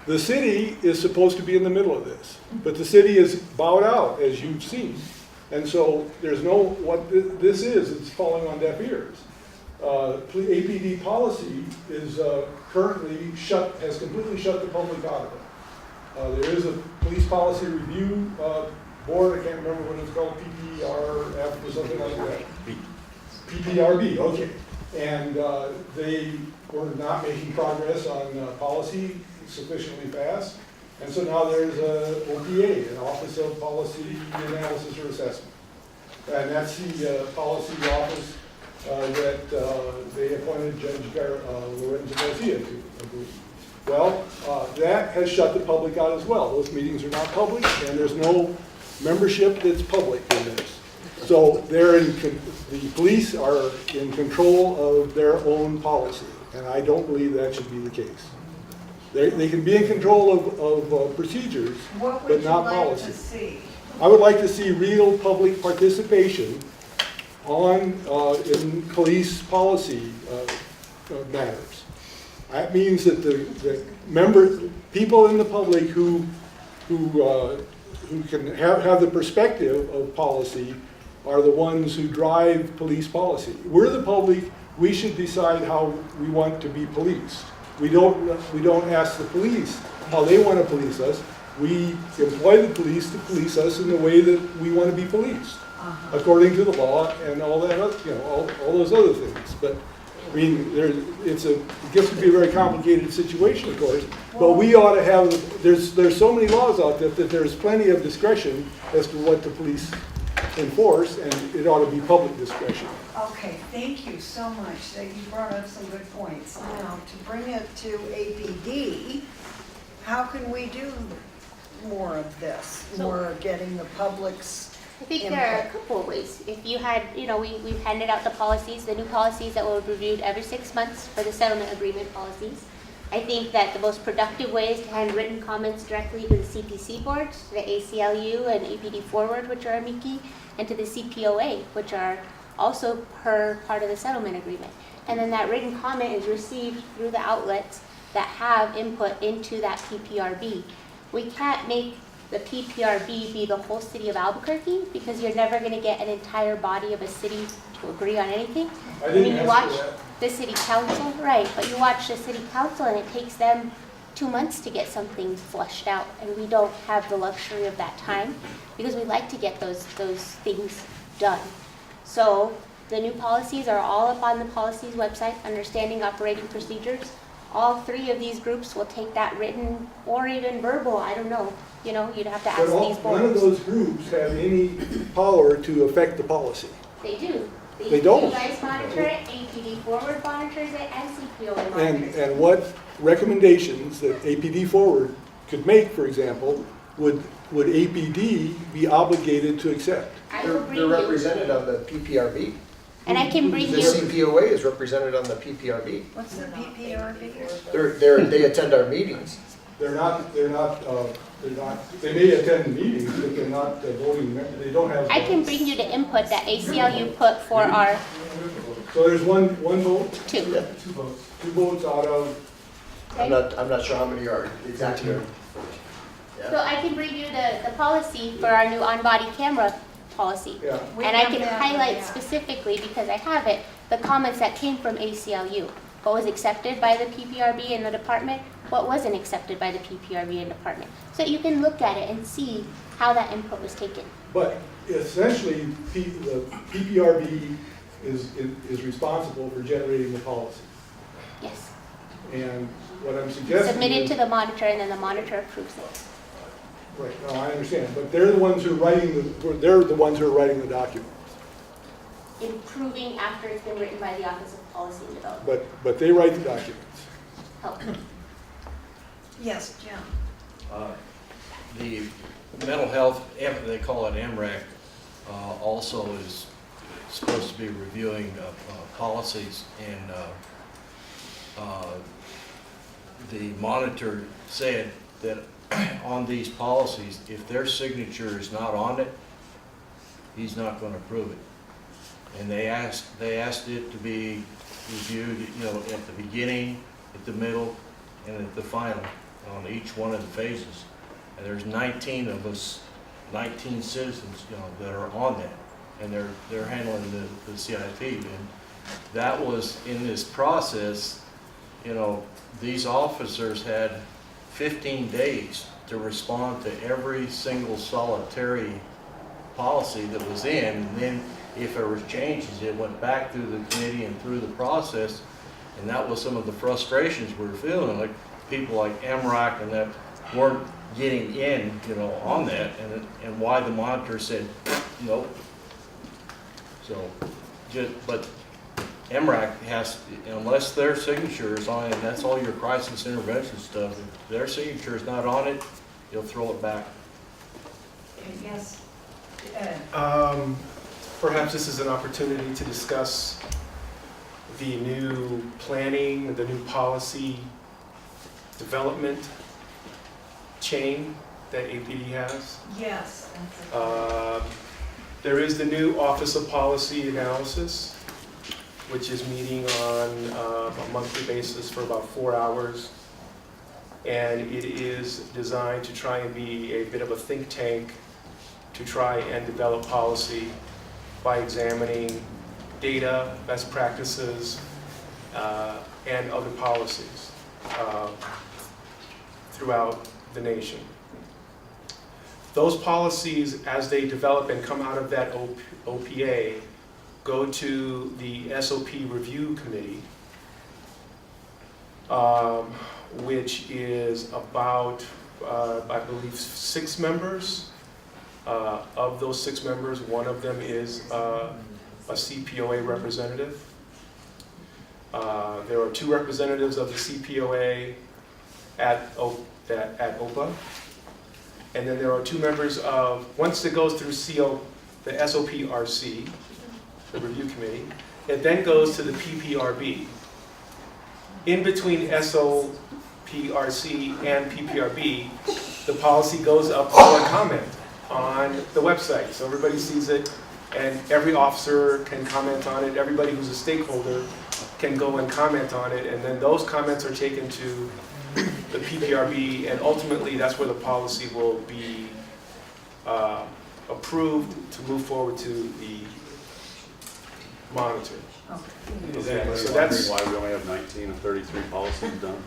The city is supposed to be in the middle of this, but the city is bowed out, as you've seen. And so there's what this is, it's falling on deaf ears. APD policy is currently has completely shut the public out of it. There is a police policy review board, I can't remember what it's called, PPRF or something like that. PPRB, okay. And they were not making progress on policy sufficiently fast. And so now there's a OPA, an Office of Policy Analysis or Assessment. And that's the policy office that they appointed Judge Lorenzo Garcia to, I believe. Well, that has shut the public out as well. Those meetings are not public, and there's no membership that's public in this. So the police are in control of their own policy, and I don't believe that should be the case. They can be in control of procedures, but not policy. What would you like to see? I would like to see real public participation in police policy matters. That means that the people in the public who can have the perspective of policy are the ones who drive police policy. We're the public. We should decide how we want to be policed. We don't ask the police how they want to police us. We employ the police to police us in the way that we want to be policed, according to the law and all that, all those other things. But I mean, it gets to be a very complicated situation, of course. But we ought to have. There's so many laws out there that there's plenty of discretion as to what the police enforce, and it ought to be public discretion. Okay, thank you so much that you brought up some good points. Now, to bring it to APD, how can we do more of this, more getting the public's I think there are a couple of ways. If you had, we've handed out the policies, the new policies that were reviewed every 6 months for the settlement agreement policies. I think that the most productive way is to hand written comments directly to the CPC boards, to the ACLU and APD Forward, which are amici, and to the CPOA, which are also part of the settlement agreement. And then that written comment is received through the outlets that have input into that PPRB. We can't make the PPRB be the whole city of Albuquerque because you're never going to get an entire body of a city to agree on anything. I didn't you watch the city council, right, but you watch the city council and it takes them 2 months to get something flushed out, and we don't have the luxury of that time because we like to get those things done. So the new policies are all up on the policies website, Understanding Operating Procedures. All 3 of these groups will take that written or even verbal, I don't know. You'd have to ask these boards. None of those groups have any power to affect the policy. They do. They don't. You guys monitor it, APD Forward monitors it, and CPOA monitors it. And what recommendations that APD Forward could make, for example, would APD be obligated to accept? They're represented on the PPRB. And I can bring The you. CPOA is represented on the PPRB. What's the PPRB? They attend our meetings. They may attend meetings, but they're not voting members. They don't have. I can bring you the input that ACLU put for our. So there's one vote? 2. Yeah, 2 votes. 2 votes out of. I'm not sure how many are exactly. So I can bring you the policy for our new on-body camera policy. Yeah. And I can highlight specifically, because I have it, the comments that came from ACLU. What was accepted by the PPRB and the department, what wasn't accepted by the PPRB and department. So you can look at it and see how that input was taken. But essentially, the PPRB is responsible for generating the policy. Yes. And what I'm suggesting Submit it is, to the monitor and then the monitor approves it. right, no, I understand, but they're the ones who are writing the documents. Improving after it's been written by the Office of Policy and Development. But they write the documents. Help. Yes, Jim. The mental health, they call it MRAC, also is supposed to be reviewing policies, and the monitor said that on these policies, if their signature is not on it, he's not going to approve it. And they asked it to be reviewed, at the beginning, at the middle, and at the final on each one of the phases. And there's 19 of us, 19 citizens, that are on that, and they're handling the CIP. And that was in this process. These officers had 15 days to respond to every single solitary policy that was in, and then if there was changes, it went back through the committee and through the process, and that was some of the frustrations we were feeling, like people like MRAC and that weren't getting in, on that, and why the monitor said nope. So, but MRAC has, unless their signature is on it, and that's all your crisis intervention stuff, if their signature is not on it, you'll throw it back. Yes. Perhaps this is an opportunity to discuss the new planning, the new policy development chain that APD has. Yes. There is the new Office of Policy Analysis, which is meeting on a monthly basis for about 4 hours. And it is designed to try and be a bit of a think tank to try and develop policy by examining data, best practices, and other policies throughout the nation. Those policies, as they develop and come out of that OPA, go to the SOP Review Committee, which is about, I believe, 6 members. Of those 6 members, one of them is a CPOA representative. There are 2 representatives of the CPOA at OPA. And then there are 2 members of, once it goes through the SOPRC, the review committee, it then goes to the PPRB. In between SOPRC and PPRB, the policy goes up for a comment on the website. So everybody sees it, and every officer can comment on it. Everybody who's a stakeholder can go and comment on it, and then those comments are taken to the PPRB, and ultimately that's where the policy will be approved to move forward to the monitor. Okay, so that's why we only have 19 of 33 policies done.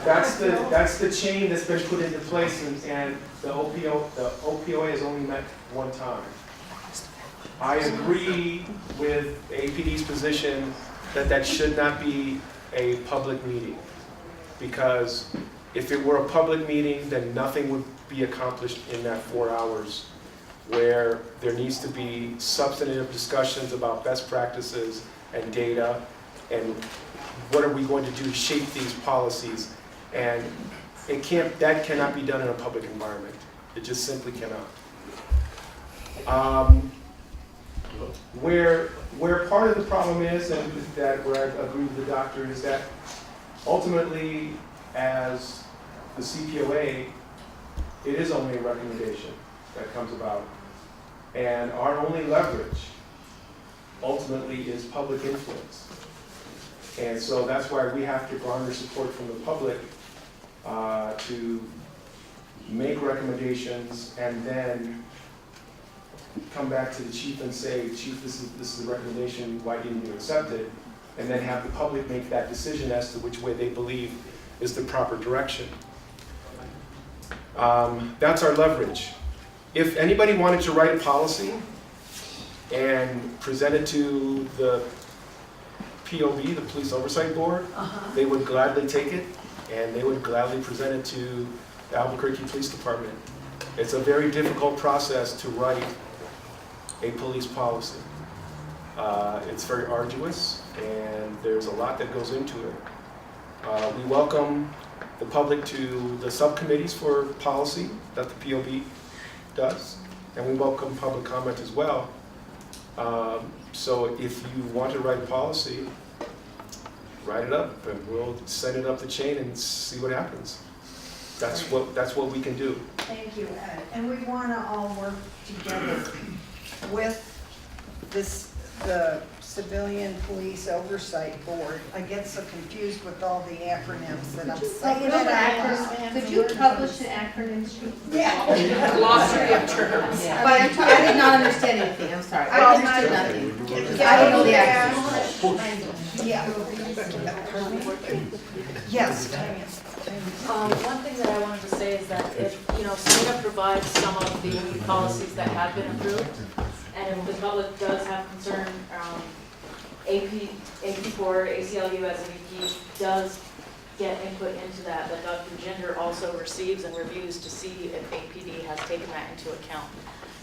That's the chain that's been put into place, and the OPOA has only met 1 time. I agree with APD's position that should not be a public meeting, because if it were a public meeting, then nothing would be accomplished in that 4 hours, where there needs to be substantive discussions about best practices and data and what are we going to do to shape these policies. And that cannot be done in a public environment. It just simply cannot. Where part of the problem is, and that where I agree with the doctor, is that ultimately, as the CPOA, it is only a recommendation that comes about. And our only leverage, ultimately, is public influence. And so that's why we have to garner support from the public to make recommendations and then come back to the chief and say, Chief, this is the recommendation, why didn't you accept it? And then have the public make that decision as to which way they believe is the proper direction. That's our leverage. If anybody wanted to write a policy and present it to the POB, the Police Oversight Board, they would gladly take it and they would gladly present it to the Albuquerque Police Department. It's a very difficult process to write a police policy. It's very arduous and there's a lot that goes into it. We welcome the public to the subcommittees for policy that the POB does, and we welcome public comment as well. So if you want to write a policy, write it up and we'll send it up the chain and see what happens. That's what we can do. Thank you, Ed. And we want to all work together with the Civilian Police Oversight Board. I get so confused with all the acronyms that I'm saying it out loud. Could you publish an acronym sheet? Yeah. Glossary of terms. Yeah. But I did not understand anything, I'm sorry. I understood nothing. I don't know the acronyms. Yeah. Yes. One thing that I wanted to say is that if, SOTA provides some of the policies that have been approved, and if the public does have concern, AP4, ACLU as an EP does get input into that Dr. Gender also receives and reviews to see if APD has taken that into account.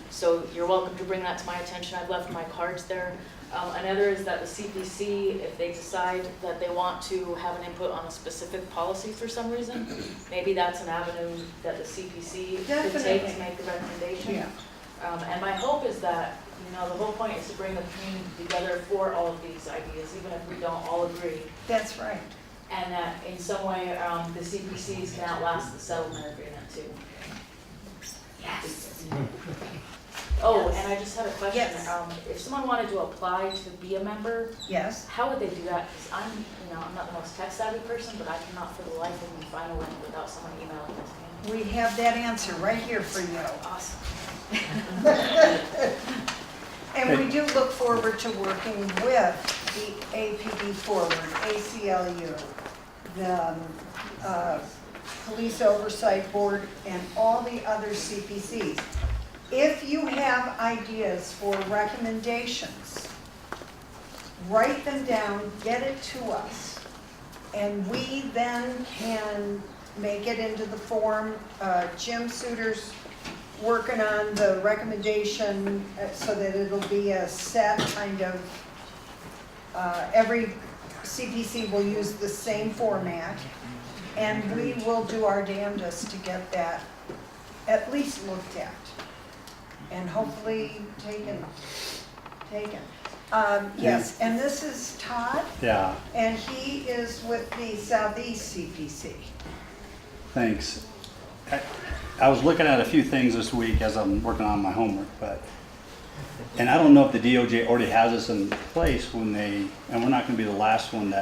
So you're welcome to bring that to my attention. I've left my cards there. Another is that the CPC, if they decide that they want to have an input on a specific policy for some reason, maybe that's an avenue that the CPC could take to make the recommendation. Yeah. And my hope is that, the whole point is to bring the community together for all of these ideas, even if we don't all agree. That's right. And that in some way, the CPCs can outlast the settlement agreement too. Yes. Oh, and I just had a question. Yes. If someone wanted to apply to be a member, Yes. how would they do that? Because I'm not the most tech savvy person, but I cannot for the life of me find a link without someone emailing it to me. We have that answer right here for you. Awesome. And we do look forward to working with the APD Forward, ACLU, the Police Oversight Board, and all the other CPCs. If you have ideas for recommendations, write them down, get it to us, and we then can make it into the form. Jim Suter's working on the recommendation so that it'll be a set kind of, every CPC will use the same format, and we will do our damnedest to get that at least looked at and hopefully taken. Yes, and this is Todd. Yeah, And he is with the Southeast CPC. thanks. I was looking at a few things this week as I'm working on my homework, and I don't know if the DOJ already has this in place and we're not going to be the last one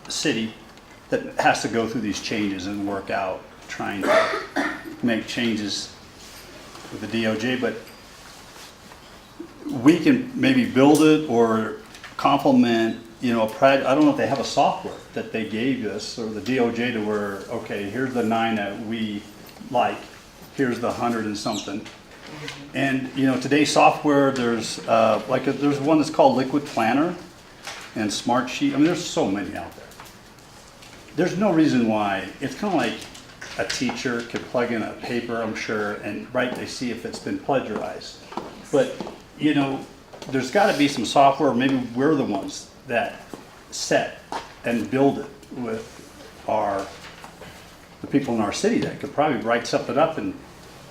city that has to go through these changes and work out trying to make changes with the DOJ, but we can maybe build it or complement, I don't know if they have a software that they gave us or the DOJ to where, okay, here's the 9 that we like, here's the 100 and something. And, today's software, there's there's one that's called Liquid Planner and Smart Sheet. There's so many out there. There's no reason why, it's kind of like a teacher could plug in a paper, I'm sure, and they see if it's been plagiarized. But, there's got to be some software, maybe we're the ones that set and build it with the people in our city that could probably write something up and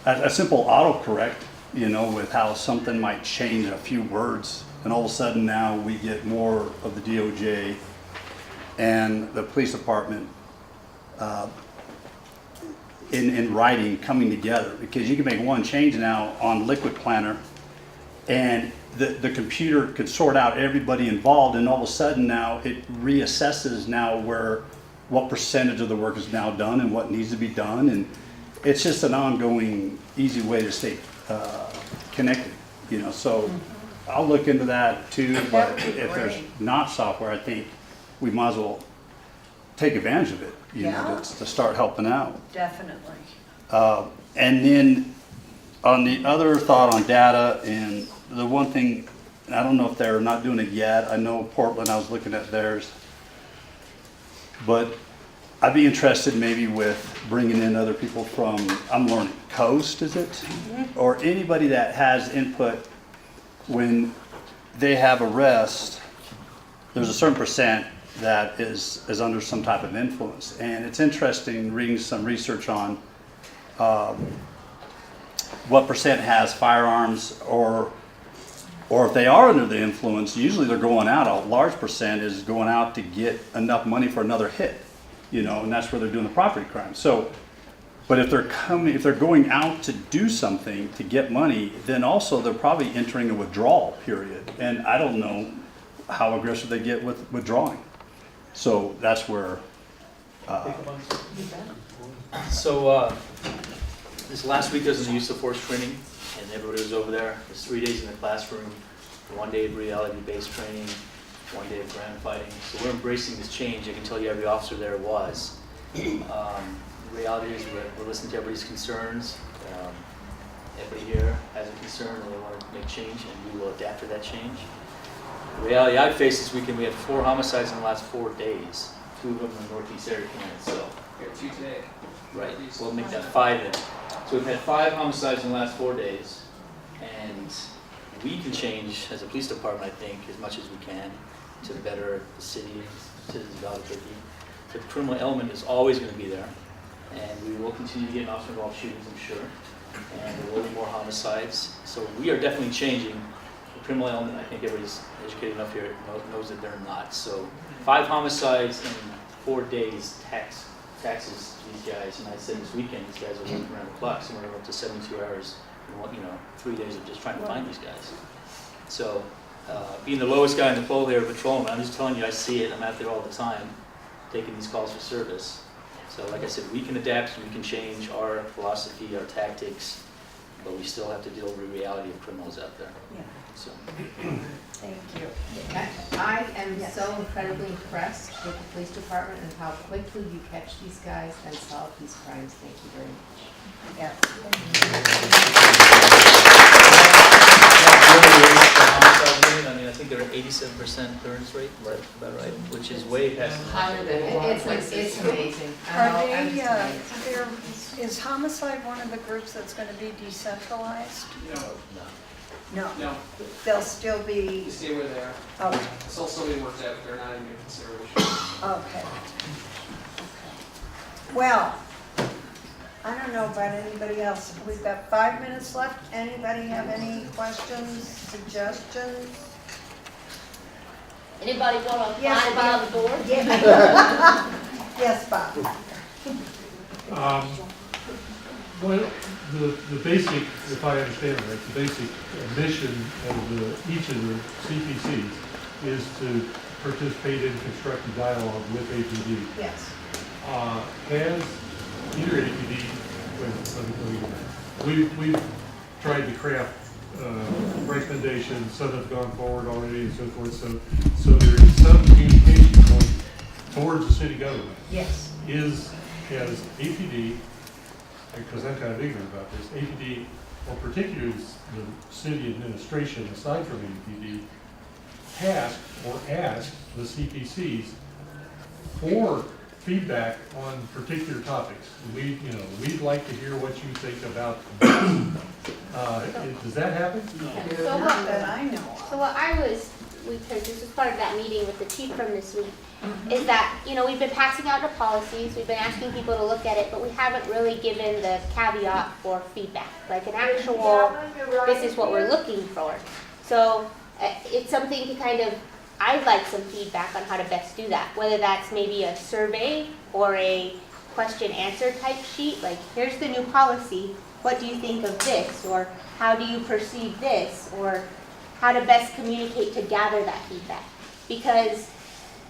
a simple autocorrect, with how something might change a few words. And all of a sudden now we get more of the DOJ and the police department in writing coming together, because you can make one change now on Liquid Planner and the computer could sort out everybody involved, and all of a sudden now it reassesses now what percentage of the work is now done and what needs to be done, and it's just an ongoing easy way to stay connected, so I'll look into that too. But if there's not software, I think we might as well take advantage of it, to start helping out. Definitely. And then on the other thought on data, and the one thing, I don't know if they're not doing it yet. I know Portland, I was looking at theirs. But I'd be interested maybe with bringing in other people from, I'm learning, Coast, is it? Or anybody that has input when they have arrest, there's a certain percent that is under some type of influence. And it's interesting reading some research on what percent has firearms, or if they are under the influence, usually they're going out, a large percent is going out to get enough money for another hit, you know, and that's where they're doing the property crime. So, but if they're going out to do something to get money, then also they're probably entering a withdrawal period. And I don't know how aggressive they get with withdrawing. So that's where, So, this last week there was a use of force training, and everybody was over there. There's 3 days in the classroom, 1 day of reality-based training, 1 day of ground fighting. So we're embracing this change. I can tell you every officer there was. The reality is we're listening to everybody's concerns. Everybody here has a concern and they want to make change, and we will adapt to that change. The reality I faced this weekend, we had 4 homicides in the last 4 days. 2 of them in the Northeast area command itself. We have 2 today. Right, we'll make that 5 then. So we've had 5 homicides in the last 4 days, and we can change as a police department, I think, as much as we can to better the city and citizens of Albuquerque. The criminal element is always going to be there, and we will continue to get officer-involved shootings, I'm sure, and there will be more homicides. So we are definitely changing the criminal element. I think everybody's educated enough here knows that they're not. So 5 homicides in 4 days taxes these guys, and I said this weekend these guys are working around the clock, somewhere up to 72 hours, in 3 days of just trying to find these guys. So, being the lowest guy in the poll here, patrolman, I'm just telling you, I see it. I'm out there all the time, taking these calls for service. So, like I said, we can adapt, we can change our philosophy, our tactics, but we still have to deal with the reality of criminals out there. Yeah. So. Thank you. I am so incredibly impressed with the police department and how quickly you catch these guys and solve these crimes. Thank you very much. Yes. I mean, I think they're at 87% clearance rate, is that about right? Which is way past. Higher than it's amazing. Are they, is homicide one of the groups that's going to be decentralized? No. No, They'll still be, they stay where they are. okay, It's all still being worked out, but they're not even consideration. okay. Well, I don't know about anybody else. We've got 5 minutes left. Anybody have any questions, suggestions? Anybody want to Yes, apply to be on the board? Yeah. Yes, Bob. Well, the basic, if I understand right, the basic mission of each of the CPCs is to participate in constructive dialogue with APD. Yes. Has either APD, we've tried to craft recommendations, some have gone forward already and so forth, so there is some communication going towards the city government. Yes. Has APD, because I'm kind of ignorant about this, APD, or particularly the city administration, aside from APD, tasked or asked the CPCs for feedback on particular topics. We'd like to hear what you think about this. Does that happen? No. So Not that I know of. So what we heard, this was part of that meeting with the chief from this week, is that, we've been passing out the policies, we've been asking people to look at it, but we haven't really given the caveat for feedback, like an actual, this is what we're looking for. So it's something to kind of, I'd like some feedback on how to best do that, whether that's maybe a survey or a question answer type sheet, like here's the new policy, what do you think of this, or how do you perceive this, or how to best communicate to gather that feedback. Because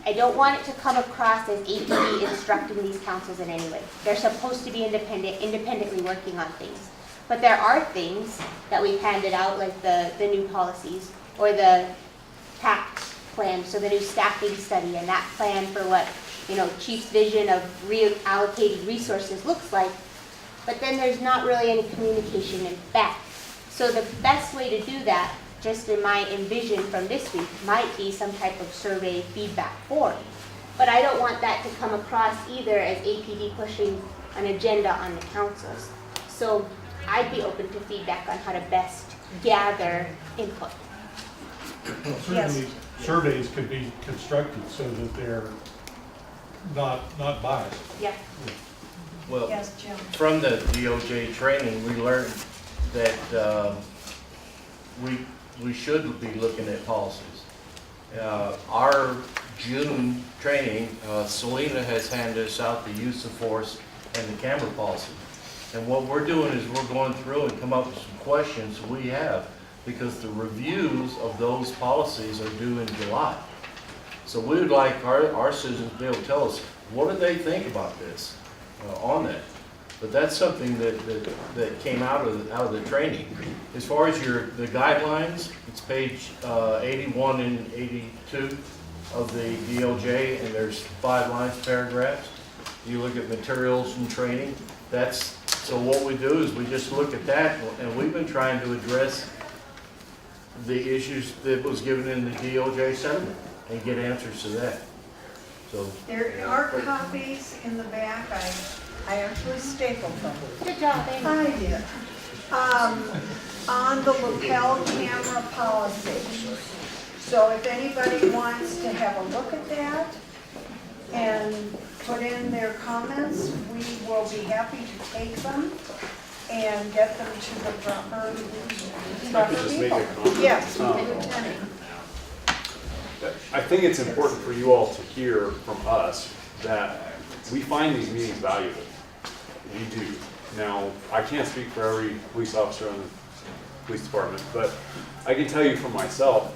I don't want it to come across as APD instructing these councils in any way. They're supposed to be independently working on things. But there are things that we've handed out, like the new policies, or the tax plan, so the new staffing study, and that plan for what, Chief's vision of reallocated resources looks like. But then there's not really any communication in fact So the best way to do that, just in my envision from this week, might be some type of survey feedback form. But I don't want that to come across either as APD pushing an agenda on the councils. So I'd be open to feedback on how to best gather input. Certainly, surveys could be constructed so that they're not biased. Yeah. Well, Yes, Jim. from the DOJ training, we learned that we should be looking at policies. Our June training, Selena has handed us out the use of force and the camera policy. And what we're doing is we're going through and come up with some questions we have, because the reviews of those policies are due in July. So we would like our citizens to be able to tell us, what do they think about this on that? But that's something that came out of the training. As far as the guidelines, it's page 81 and 82 of the DLJ, and there's 5 lines, paragraphs. You look at materials and training. So what we do is we just look at that, and we've been trying to address the issues that was given in the DOJ settlement and get answers to that. So There are copies in the back. I actually stapled them. Good job, Amy. I did. On the lapel camera policy. So if anybody wants to have a look at that and put in their comments, we will be happy to take them and get them to the proper just make a people. comment. Yes, Lieutenant. I think it's important for you all to hear from us that we find these meetings valuable. We do. Now, I can't speak for every police officer in the police department, but I can tell you for myself,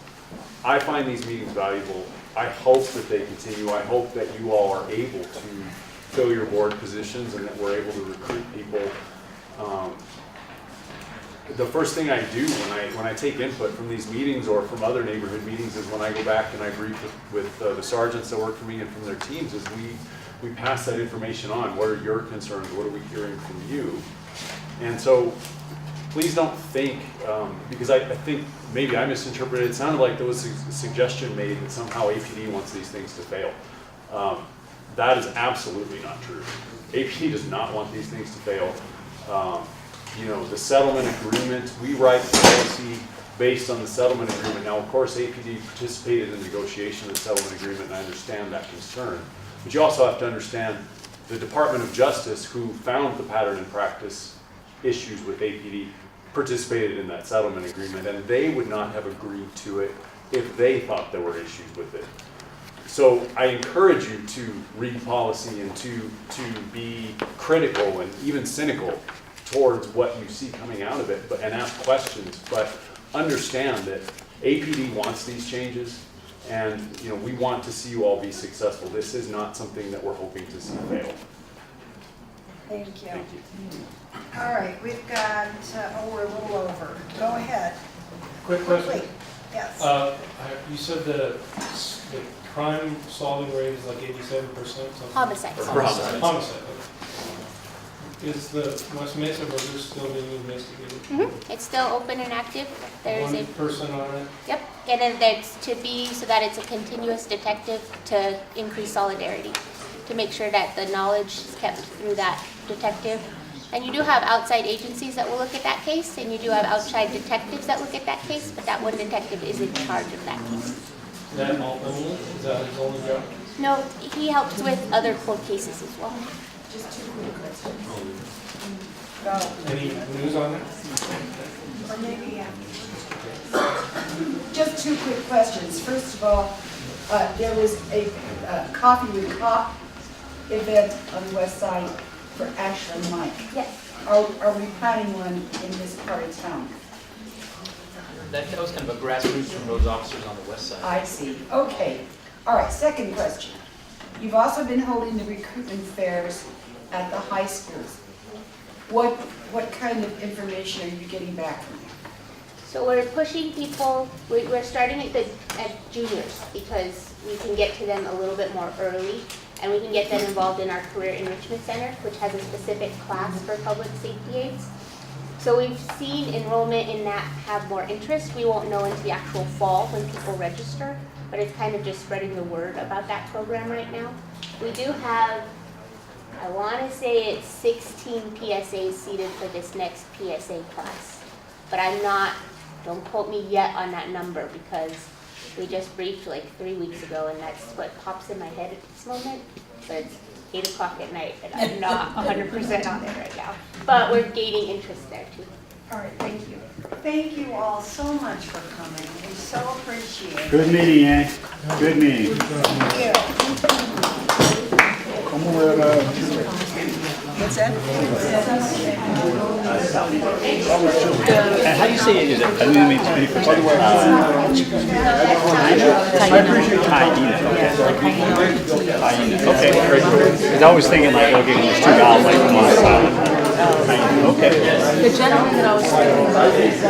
I find these meetings valuable. I hope that they continue. I hope that you all are able to fill your board positions and that we're able to recruit people. The first thing I do when I take input from these meetings or from other neighborhood meetings is when I go back and I brief with the sergeants that work for me and from their teams is we pass that information on. What are your concerns? What are we hearing from you? And so please don't think, because I think maybe I misinterpreted, it sounded like there was a suggestion made that somehow APD wants these things to fail. That is absolutely not true. APD does not want these things to fail. The settlement agreement, we write policy based on the settlement agreement. Now, of course, APD participated in the negotiation of the settlement agreement, and I understand that concern. But you also have to understand the Department of Justice, who found the pattern and practice issues with APD, participated in that settlement agreement, and they would not have agreed to it if they thought there were issues with it. So I encourage you to read policy and to be critical and even cynical towards what you see coming out of it, and ask questions, but understand that APD wants these changes, and we want to see you all be successful. This is not something that we're hoping to see fail. Thank you. Thank you. All right, we've got, we're a little over. Go ahead. Quick question. Quickly. Yes. You said the crime solving rate is like 87%? Homicides. Homicide. Okay. Is the West Mesa murder still being investigated? It's still open and active. There's One person on it? Yep, and then that's to be so that it's a continuous detective to increase solidarity, to make sure that the knowledge is kept through that detective. And you do have outside agencies that will look at that case, and you do have outside detectives that look at that case, but that one detective is in charge of that case. That all only? Is that his only job? No, he helps with other cold cases as well. Just 2 quick questions. Go. Any news on it? Or maybe, yeah. Just 2 quick questions. First of all, there was a Coffee with Cop event on the west side for Ashley and Mike. Yes. Are we planning one in this part of town? That was kind of a grassroots from those officers on the west side. I see. Okay. All right, second question. You've also been holding the recruitment fairs at the high schools. What kind of information are you getting back from them? So we're pushing people, we're starting at juniors because we can get to them a little bit more early, and we can get them involved in our Career Enrichment Center, which has a specific class for public safety aides. So we've seen enrollment in that have more interest. We won't know until the actual fall when people register, but it's kind of just spreading the word about that program right now. We do have, I want to say it's 16 PSAs seated for this next PSA class. But I'm not, don't quote me yet on that number because we just briefed like 3 weeks ago and that's what pops in my head at this moment. But it's 8 o'clock at night and I'm not 100% on it right now. But we're gaining interest there too. All right, thank you. Thank you all so much for coming. We so appreciate it. Good meeting, eh? Good meeting. Thank you. What's that? How do you say it? Is it? I didn't mean 20%. Okay. Because I was thinking like, okay, when there's 2 vowels, like one silent. Okay. The gentleman that I was speaking about is,